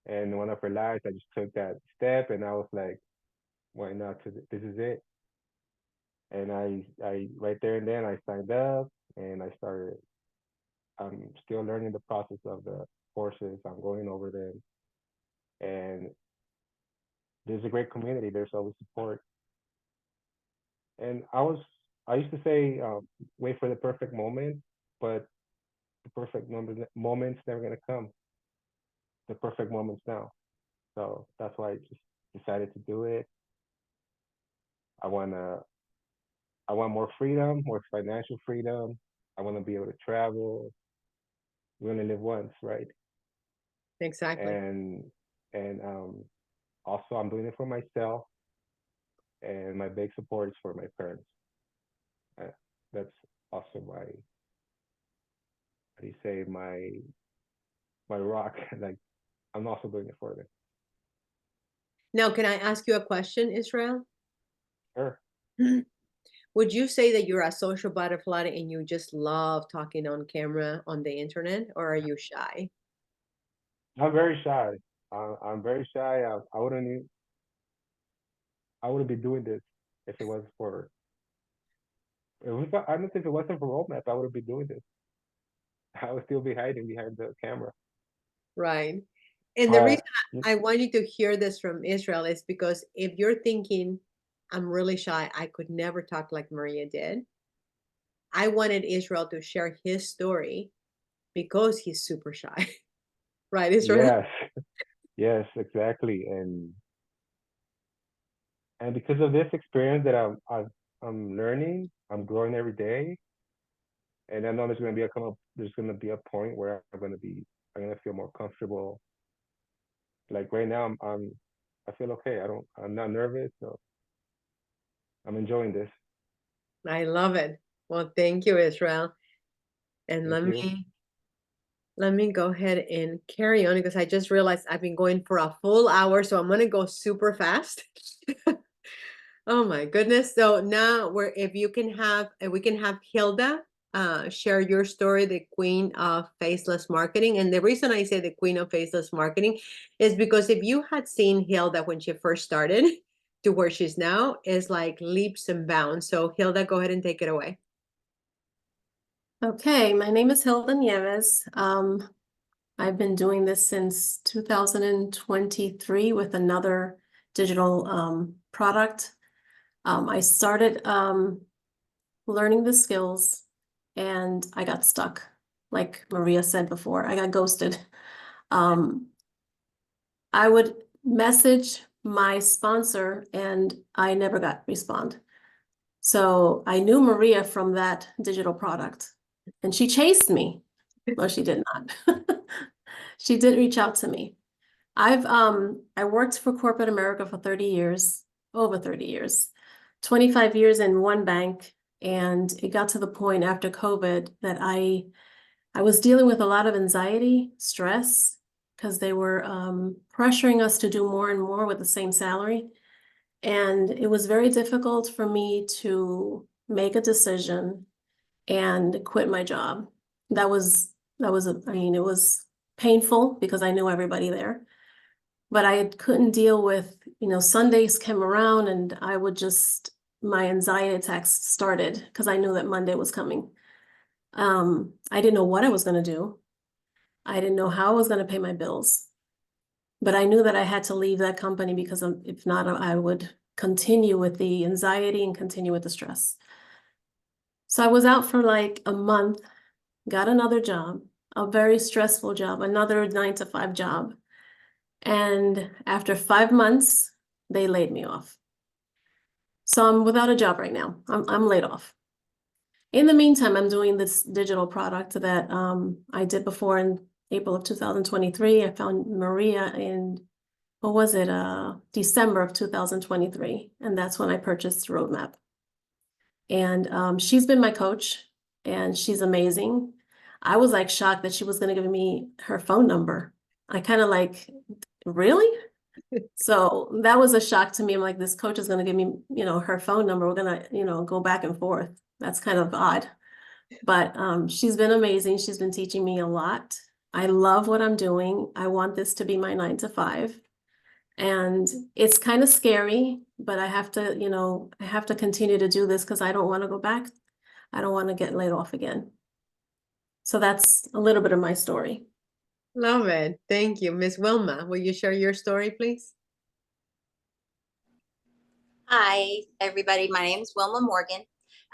Speaker 6: and one of her lives. I just took that step and I was like, why not? This is it. And I right there and then I signed up and I started. I'm still learning the process of the courses. I'm going over them, and there's a great community. There's always support. And I used to say, wait for the perfect moment, but the perfect moment's never gonna come. The perfect moment's now. So that's why I just decided to do it. I wanna I want more freedom, more financial freedom. I want to be able to travel. We only live once, right?
Speaker 1: Exactly.
Speaker 6: And also I'm doing it for myself, and my big support is for my parents. Uh, that's also my, how do you say, my rock. Like I'm also doing it for them.
Speaker 1: Now, can I ask you a question, Israel?
Speaker 6: Sure.
Speaker 1: Would you say that you're a social butterfly and you just love talking on camera on the internet, or are you shy?
Speaker 6: I'm very shy. I'm very shy. I wouldn't be doing this if it was for. I don't think if it wasn't for Roadmap, I wouldn't be doing this. I would still be hiding behind the camera.
Speaker 1: Right. And the reason
Speaker 6: But
Speaker 1: I want you to hear this from Israel is because if you're thinking, I'm really shy, I could never talk like Maria did. I wanted Israel to share his story because he's super shy. Right, Israel?
Speaker 6: yes, yes, exactly. And because of this experience that I'm learning, I'm growing every day. And I know there's gonna be a point where I'm gonna feel more comfortable. Like right now, I feel okay. I'm not nervous, so I'm enjoying this.
Speaker 1: I love it. Well, thank you, Israel. And
Speaker 6: Thank you.
Speaker 1: let me go ahead and carry on because I just realized I've been going for a full hour, so I'm gonna go super fast. Oh my goodness. So now if we can have Hilda share your story, the queen of faceless marketing. And the reason I say the queen of faceless marketing is because if you had seen Hilda when she first started to where she's now, is like leaps and bounds. So Hilda, go ahead and take it away.
Speaker 3: Okay, my name is Hilda Nieves. I've been doing this since 2023 with another digital product. I started learning the skills and I got stuck. Like Maria said before, I got ghosted. I would message my sponsor and I never got respond. So I knew Maria from that digital product and she chased me. Well, she did not. She did reach out to me. I worked for corporate America for 30 years, over 30 years, 25 years in one bank. And it got to the point after COVID that I was dealing with a lot of anxiety, stress, because they were pressuring us to do more and more with the same salary. And it was very difficult for me to make a decision and quit my job. It was painful because I knew everybody there. But I couldn't deal with, Sundays came around and my anxiety attacks started because I knew that Monday was coming. I didn't know what I was going to do. I didn't know how I was going to pay my bills. But I knew that I had to leave that company because if not, I would continue with the anxiety and continue with the stress. So I was out for like a month, got another job, a very stressful job, another 9 to 5 job. And after 5 months, they laid me off. So I'm without a job right now. I'm laid off. In the meantime, I'm doing this digital product that I did before in April of 2023. I found Maria in, what was it, December of 2023. And that's when I purchased Roadmap. And she's been my coach, and she's amazing. I was like shocked that she was going to give me her phone number. I kind of like, really? So that was a shock to me. I'm like, this coach is going to give me, her phone number. We're going to, go back and forth. That's kind of odd. But she's been amazing. She's been teaching me a lot. I love what I'm doing. I want this to be my 9 to 5. And it's kind of scary, but I have to continue to do this because I don't want to go back. I don't want to get laid off again. So that's a little bit of my story.
Speaker 1: Love it. Thank you. Miss Wilma, will you share your story, please?
Speaker 4: Hi, everybody. My name is Wilma Morgan.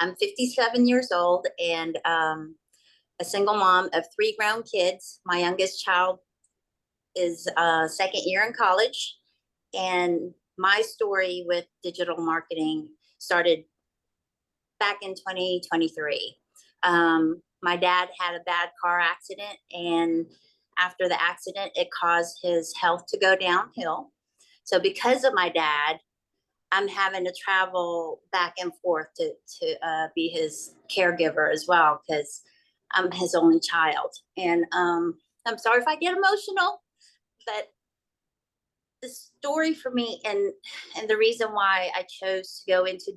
Speaker 4: I'm 57 years old and a single mom of 3 grown kids. My youngest child is second year in college. And my story with digital marketing started back in 2023. My dad had a bad car accident, and after the accident, it caused his health to go downhill. So because of my dad, I'm having to travel back and forth to be his caregiver as well, because I'm his only child. And I'm sorry if I get emotional, but the story for me and the reason why I chose to go into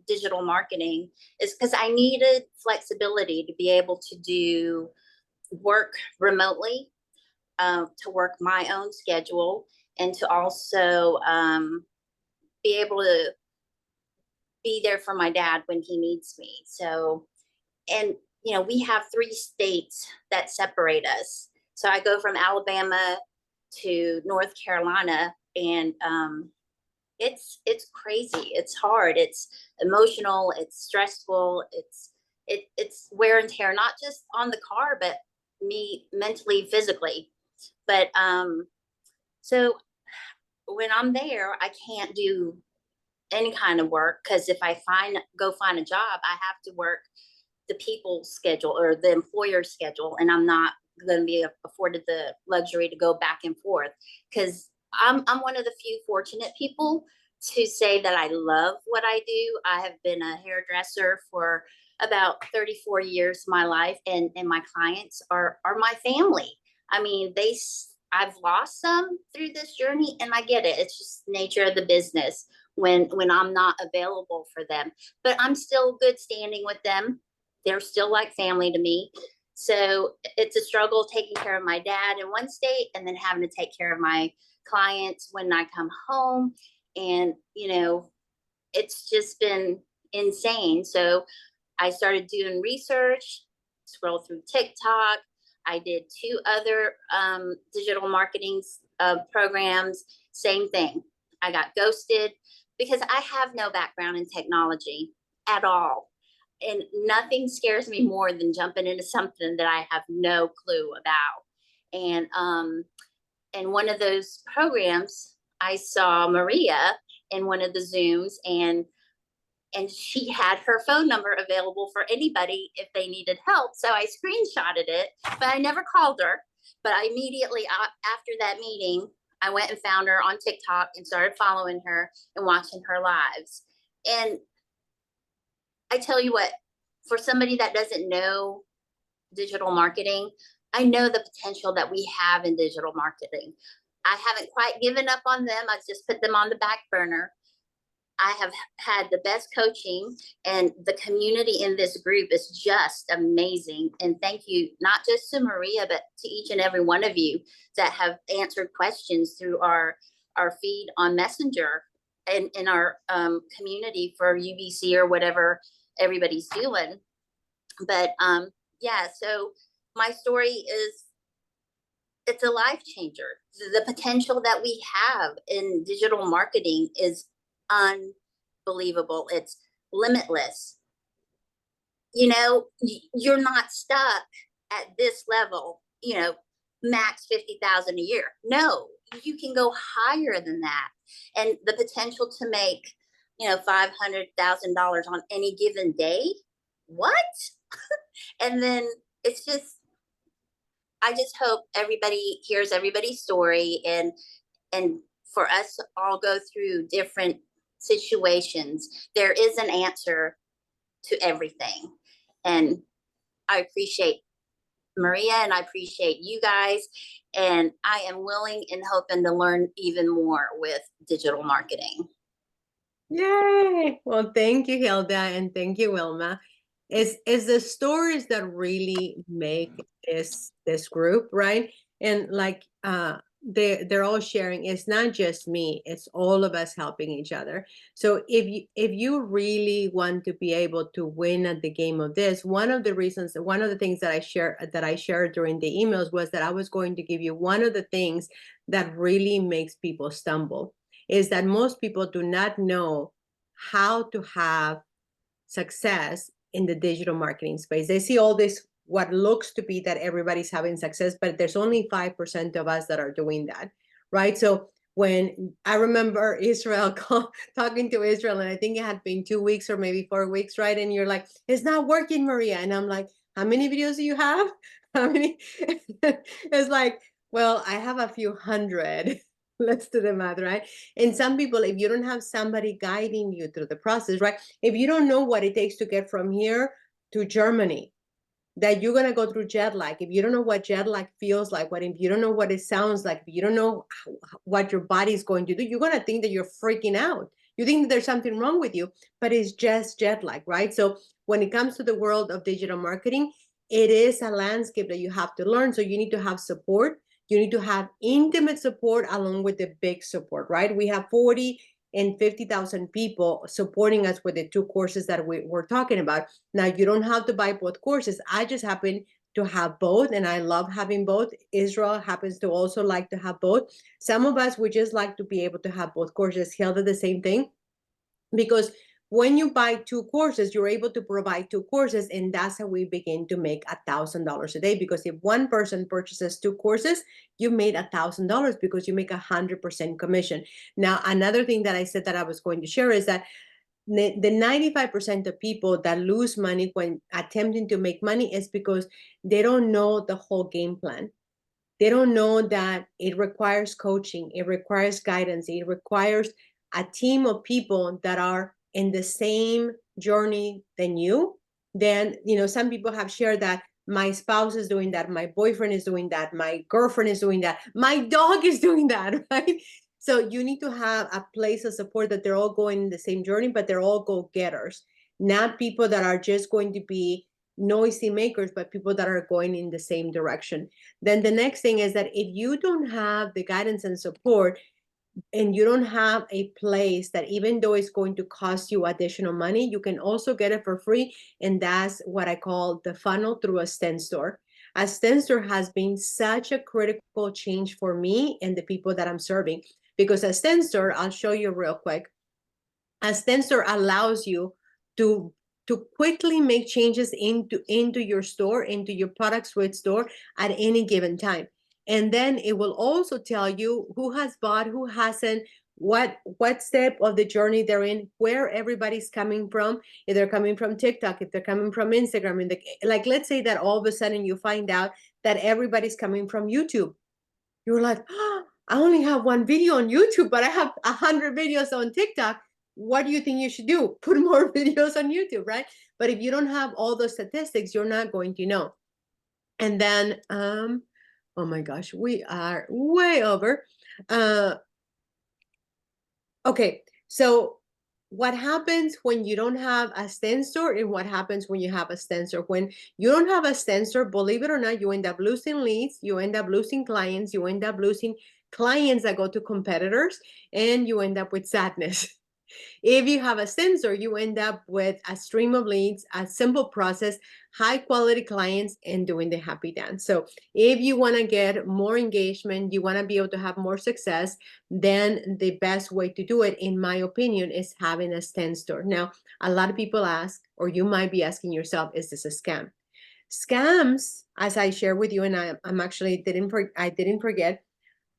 Speaker 4: digital marketing is because I needed flexibility to be able to do work remotely, to work my own schedule, and to also be able to be there for my dad when he needs me. So, and we have 3 states that separate us. So I go from Alabama to North Carolina, and it's crazy. It's hard. It's emotional. It's stressful. It's wear and tear, not just on the car, but me mentally, physically. But so when I'm there, I can't do any kind of work, because if I go find a job, I have to work the people's schedule or the employer's schedule, and I'm not going to be afforded the luxury to go back and forth, because I'm one of the few fortunate people to say that I love what I do. I have been a hairdresser for about 34 years of my life, and my clients are my family. I mean, I've lost some through this journey, and I get it. It's just the nature of the business when I'm not available for them, but I'm still good standing with them. They're still like family to me. So it's a struggle taking care of my dad in one state and then having to take care of my clients when I come home. And, it's just been insane. So I started doing research, scrolled through TikTok. I did 2 other digital marketing programs. Same thing. I got ghosted because I have no background in technology at all. And nothing scares me more than jumping into something that I have no clue about. And one of those programs, I saw Maria in one of the Zooms, and she had her phone number available for anybody if they needed help. So I screenshotted it, but I never called her. But I immediately, after that meeting, I went and found her on TikTok and started following her and watching her lives. And I tell you what, for somebody that doesn't know digital marketing, I know the potential that we have in digital marketing. I haven't quite given up on them. I've just put them on the back burner. I have had the best coaching, and the community in this group is just amazing. And thank you, not just to Maria, but to each and every one of you that have answered questions through our feed on Messenger and in our community for UBC or whatever everybody's doing. But yeah, so my story is, it's a life changer. The potential that we have in digital marketing is unbelievable. It's limitless. You know, you're not stuck at this level, you know, max 50,000 a year. No, you can go higher than that. And the potential to make, you know, $500,000 on any given day. What? And then it's just, I just hope everybody hears everybody's story, and for us to all go through different situations. There is an answer to everything. And I appreciate Maria, and I appreciate you guys. And I am willing and hoping to learn even more with digital marketing.
Speaker 1: Yay! Well, thank you, Hilda, and thank you, Wilma. It's the stories that really make this group, right? And like they're all sharing. It's not just me, it's all of us helping each other. So if you really want to be able to win at the game of this, one of the things that I shared during the emails was that I was going to give you one of the things that really makes people stumble, is that most people do not know how to have success in the digital marketing space. They see all this, what looks to be that everybody's having success, but there's only 5% of us that are doing that, right? So when I remember Israel talking to Israel, and I think it had been 2 weeks or maybe 4 weeks, right? And you're like, it's not working, Maria. And I'm like, how many videos do you have? How many? It's like, well, I have a few hundred. Let's do the math, right? And some people, if you don't have somebody guiding you through the process, right? If you don't know what it takes to get from here to Germany, that you're going to go through jet lag, if you don't know what jet lag feels like, if you don't know what it sounds like, if you don't know what your body is going to do, you're going to think that you're freaking out. You think that there's something wrong with you, but it's just jet lag, right? So when it comes to the world of digital marketing, it is a landscape that you have to learn. So you need to have support. You need to have intimate support along with the big support, right? We have 40 and 50,000 people supporting us with the 2 courses that we're talking about. Now, you don't have to buy both courses. I just happen to have both, and I love having both. Israel happens to also like to have both. Some of us, we just like to be able to have both courses. Hilda, the same thing, because when you buy 2 courses, you're able to provide 2 courses, and that's how we begin to make $1,000 a day. Because if one person purchases 2 courses, you made $1,000 because you make 100% commission. Now, another thing that I said that I was going to share is that the 95% of people that lose money when attempting to make money is because they don't know the whole game plan. They don't know that it requires coaching, it requires guidance, it requires a team of people that are in the same journey than you. Then, you know, some people have shared that my spouse is doing that, my boyfriend is doing that, my girlfriend is doing that, my dog is doing that, right? So you need to have a place of support that they're all going in the same journey, but they're all go-getters, not people that are just going to be noisy makers, but people that are going in the same direction. Then the next thing is that if you don't have the guidance and support, and you don't have a place that, even though it's going to cost you additional money, you can also get it for free. And that's what I call the funnel through a STENSTOR. A STENSTOR has been such a critical change for me and the people that I'm serving, because a STENSTOR, I'll show you real quick. A STENSTOR allows you to quickly make changes into your store, into your product suite store at any given time. And then it will also tell you who has bought, who hasn't, what step of the journey they're in, where everybody's coming from, if they're coming from TikTok, if they're coming from Instagram. Like, let's say that all of a sudden you find out that everybody's coming from YouTube. You're like, oh, I only have 1 video on YouTube, but I have 100 videos on TikTok. What do you think you should do? Put more videos on YouTube, right? But if you don't have all those statistics, you're not going to know. And then, oh my gosh, we are way over. Okay, so what happens when you don't have a STENSTOR, and what happens when you have a STENSTOR? When you don't have a STENSTOR, believe it or not, you end up losing leads, you end up losing clients, you end up losing clients that go to competitors, and you end up with sadness. If you have a sensor, you end up with a stream of leads, a simple process, high quality clients, and doing the happy dance. So if you want to get more engagement, you want to be able to have more success, then the best way to do it, in my opinion, is having a stand store. Now, a lot of people ask, or you might be asking yourself, is this a scam? Scams, as I share with you, and I'm actually I didn't forget,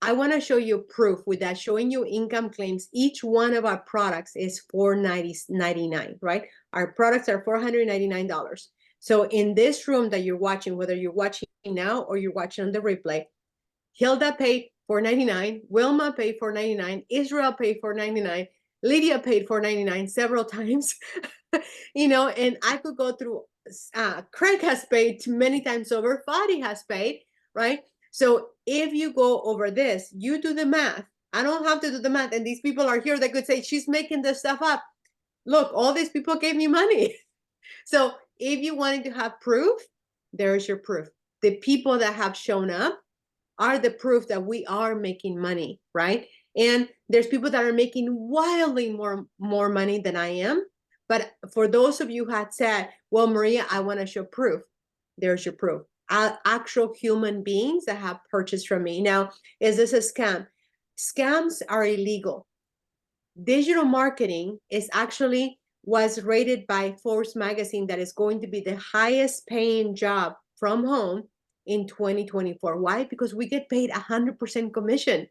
Speaker 1: I want to show you proof with that, showing you income claims. Each one of our products is $499, right? Our products are $499. So in this room that you're watching, whether you're watching now or you're watching on the replay, Hilda paid $499, Wilma paid $499, Israel paid $499, Lydia paid $499 several times, and I could go through, Craig has paid many times over, Fadi has paid, right? So if you go over this, you do the math. I don't have to do the math. And these people are here that could say, she's making this stuff up. Look, all these people gave me money. So if you wanted to have proof, there's your proof. The people that have shown up are the proof that we are making money, right? And there's people that are making wildly more money than I am. But for those of you who had said, well, Maria, I want to show proof, there's your proof. Actual human beings that have purchased from me. Now, is this a scam? Scams are illegal. Digital marketing was rated by Forbes magazine that is going to be the highest paying job from home in 2024. Why? Because we get paid 100% commission.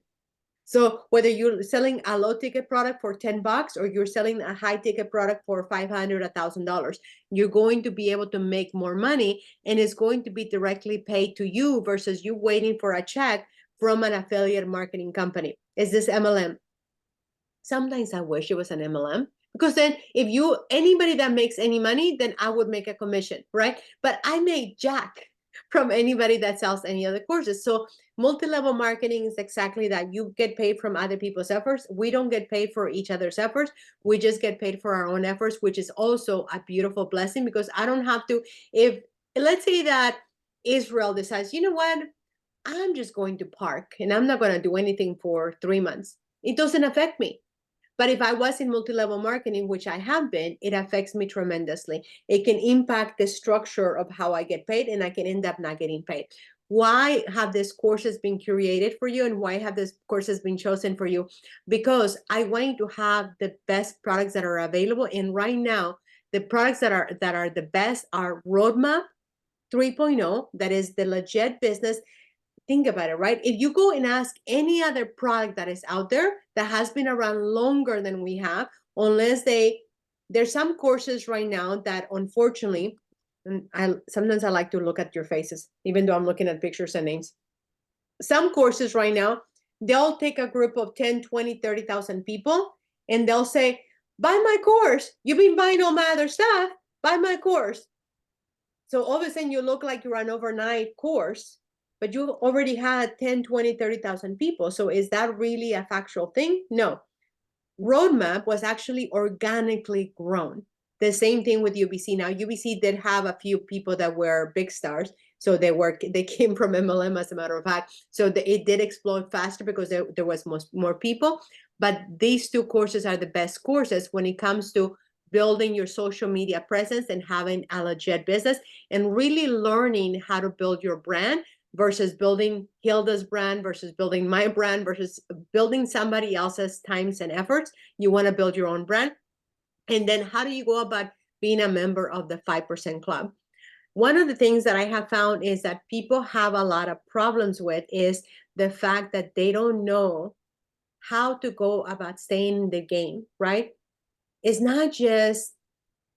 Speaker 1: So whether you're selling a low ticket product for $10 or you're selling a high ticket product for $500, $1,000, you're going to be able to make more money, and it's going to be directly paid to you versus you waiting for a check from an affiliate marketing company. Is this MLM? Sometimes I wish it was an MLM, because then anybody that makes any money, then I would make a commission, right? But I make jack from anybody that sells any other courses. So multi-level marketing is exactly that. You get paid from other people's efforts. We don't get paid for each other's efforts. We just get paid for our own efforts, which is also a beautiful blessing, because I don't have to, let's say that Israel decides, you know what, I'm just going to park and I'm not going to do anything for 3 months. It doesn't affect me. But if I was in multi-level marketing, which I have been, it affects me tremendously. It can impact the structure of how I get paid, and I can end up not getting paid. Why have these courses been curated for you, and why have these courses been chosen for you? Because I want you to have the best products that are available. And right now, the products that are the best are Roadmap 3.0, that is the legit business. Think about it, right? If you go and ask any other product that is out there that has been around longer than we have, unless there's some courses right now that unfortunately, and sometimes I like to look at your faces, even though I'm looking at pictures and names. Some courses right now, they'll take a group of 10, 20, 30,000 people, and they'll say, buy my course. You've been buying all my other stuff, buy my course. So all of a sudden you look like you're an overnight course, but you already had 10, 20, 30,000 people. So is that really a factual thing? No. Roadmap was actually organically grown. The same thing with UBC. Now, UBC did have a few people that were big stars. So they came from MLM, as a matter of fact. So it did explode faster because there was more people. But these two courses are the best courses when it comes to building your social media presence and having a legit business, and really learning how to build your brand versus building Hilda's brand versus building my brand versus building somebody else's times and efforts. You want to build your own brand. And then how do you go about being a member of the 5% Club? One of the things that I have found is that people have a lot of problems with is the fact that they don't know how to go about staying in the game, right? It's not just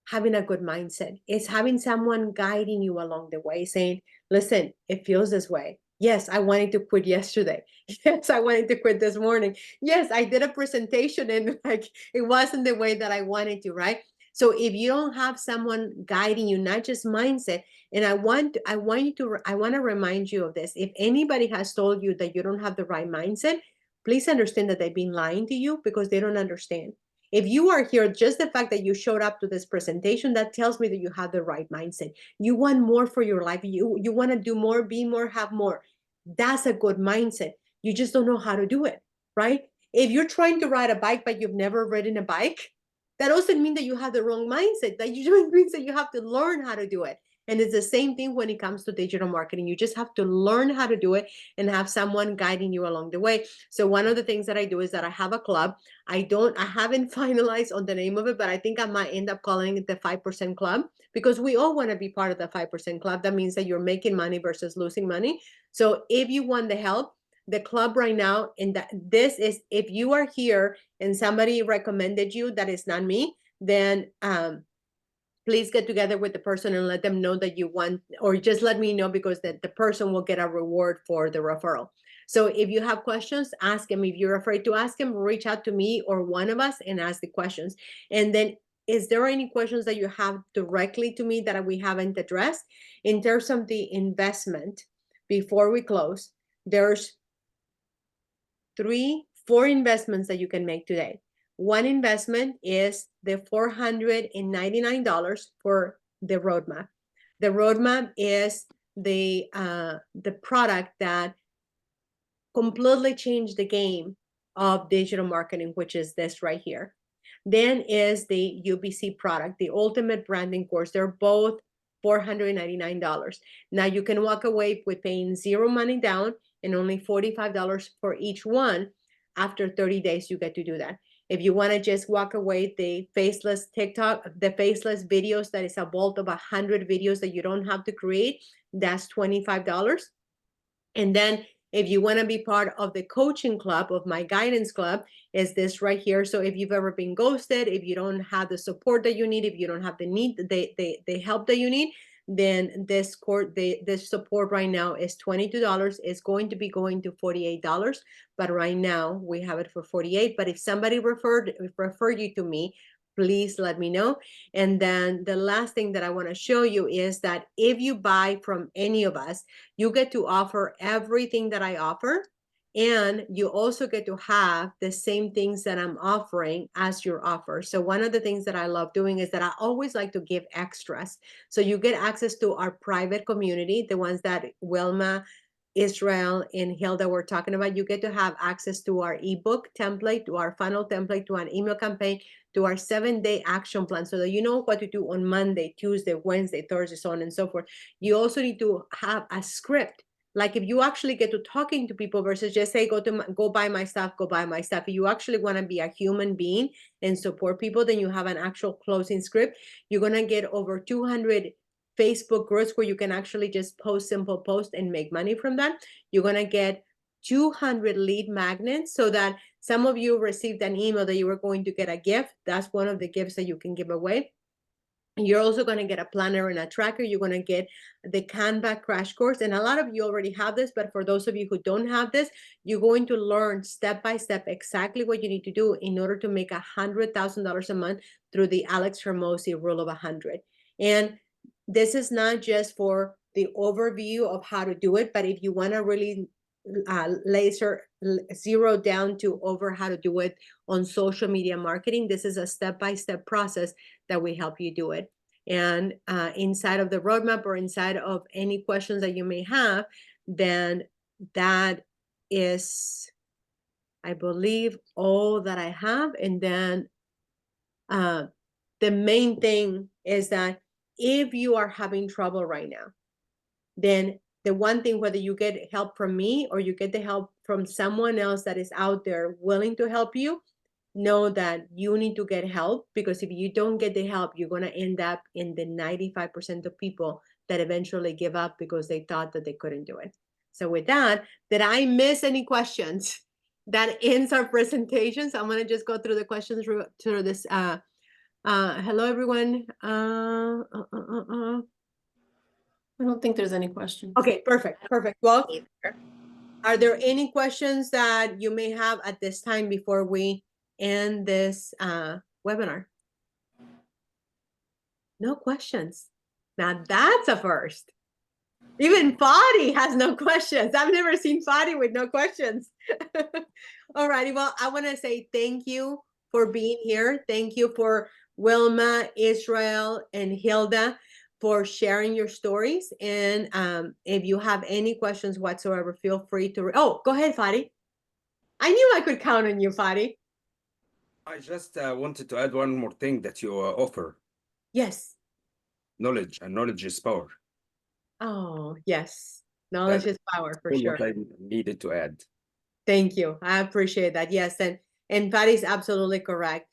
Speaker 1: having a good mindset. It's having someone guiding you along the way, saying, listen, it feels this way. Yes, I wanted to quit yesterday. Yes, I wanted to quit this morning. Yes, I did a presentation and it wasn't the way that I wanted to, right? So if you don't have someone guiding you, not just mindset, and I want to remind you of this. If anybody has told you that you don't have the right mindset, please understand that they've been lying to you because they don't understand. If you are here, just the fact that you showed up to this presentation, that tells me that you have the right mindset. You want more for your life. You want to do more, be more, have more. That's a good mindset. You just don't know how to do it, right? If you're trying to ride a bike, but you've never ridden a bike, that doesn't mean that you have the wrong mindset. That usually means that you have to learn how to do it. And it's the same thing when it comes to digital marketing. You just have to learn how to do it and have someone guiding you along the way. So one of the things that I do is that I have a club. I haven't finalized on the name of it, but I think I might end up calling it the 5% Club, because we all want to be part of the 5% Club. That means that you're making money versus losing money. So if you want the help, the club right now, and this is, if you are here and somebody recommended you, that is not me, then please get together with the person and let them know that you want, or just let me know, because the person will get a reward for the referral. So if you have questions, ask him. If you're afraid to ask him, reach out to me or one of us and ask the questions. And then, is there any questions that you have directly to me that we haven't addressed? In terms of the investment, before we close, there's 4 investments that you can make today. One investment is the $499 for the roadmap. The roadmap is the product that completely changed the game of digital marketing, which is this right here. Then is the UBC product, the Ultimate Branding Course. They're both $499. Now you can walk away with paying 0 money down and only $45 for each one. After 30 days, you get to do that. If you want to just walk away, the faceless TikTok, the faceless videos, that is a vault of 100 videos that you don't have to create, that's $25. And then if you want to be part of the coaching club, of my guidance club, is this right here. So if you've ever been ghosted, if you don't have the support that you need, if you don't have the need, the help that you need, then this support right now is $22. It's going to be going to $48, but right now we have it for $48. But if somebody referred you to me, please let me know. And then the last thing that I want to show you is that if you buy from any of us, you get to offer everything that I offer. And you also get to have the same things that I'm offering as your offer. So one of the things that I love doing is that I always like to give extras. So you get access to our private community, the ones that Wilma, Israel, and Hilda were talking about. You get to have access to our ebook template, to our funnel template, to an email campaign, to our 7-day action plan, so that you know what to do on Monday, Tuesday, Wednesday, Thursday, so on and so forth. You also need to have a script. Like if you actually get to talking to people versus just say, go buy my stuff, go buy my stuff. If you actually want to be a human being and support people, then you have an actual closing script. You're going to get over 200 Facebook groups where you can actually just post simple posts and make money from that. You're going to get 200 lead magnets, so that some of you received an email that you were going to get a gift. That's one of the gifts that you can give away. You're also going to get a planner and a tracker. You're going to get the Canva crash course. And a lot of you already have this, but for those of you who don't have this, you're going to learn step by step exactly what you need to do in order to make $100,000 a month through the Alex Hormozi rule of 100. And this is not just for the overview of how to do it, but if you want to really zero down to over how to do it on social media marketing, this is a step-by-step process that we help you do it. And inside of the roadmap, or inside of any questions that you may have, then that is, I believe, all that I have. And then the main thing is that if you are having trouble right now, then the one thing, whether you get help from me or you get the help from someone else that is out there willing to help you, know that you need to get help, because if you don't get the help, you're going to end up in the 95% of people that eventually give up because they thought that they couldn't do it. So with that, did I miss any questions? That ends our presentation. So I'm going to just go through the questions through this. Hello, everyone.
Speaker 3: I don't think there's any questions.
Speaker 1: Okay, perfect. Well,
Speaker 4: Either.
Speaker 1: are there any questions that you may have at this time before we end this webinar? No questions. Now that's a first. Even Fadi has no questions. I've never seen Fadi with no questions. All righty. Well, I want to say thank you for being here. Thank you for Wilma, Israel, and Hilda for sharing your stories. And if you have any questions whatsoever, feel free to. Oh, go ahead, Fadi. I knew I could count on you, Fadi.
Speaker 7: I just wanted to add one more thing that you offer,
Speaker 1: Yes.
Speaker 7: knowledge, and knowledge is power.
Speaker 1: Oh, yes. Knowledge is power for
Speaker 7: All
Speaker 1: sure.
Speaker 7: what I needed to add.
Speaker 1: Thank you. I appreciate that. Yes, and Patty is absolutely correct.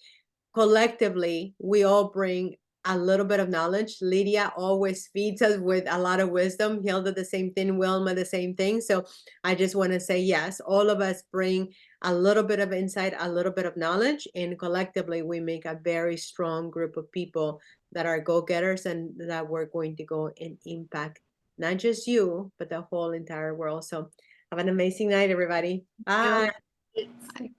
Speaker 1: Collectively, we all bring a little bit of knowledge. Lydia always feeds us with a lot of wisdom. Hilda the same thing, Wilma the same thing. So I just want to say yes, all of us bring a little bit of insight, a little bit of knowledge, and collectively we make a very strong group of people that are go-getters and that we're going to go and impact not just you, but the whole entire world. So have an amazing night, everybody. Bye.
Speaker 3: Bye.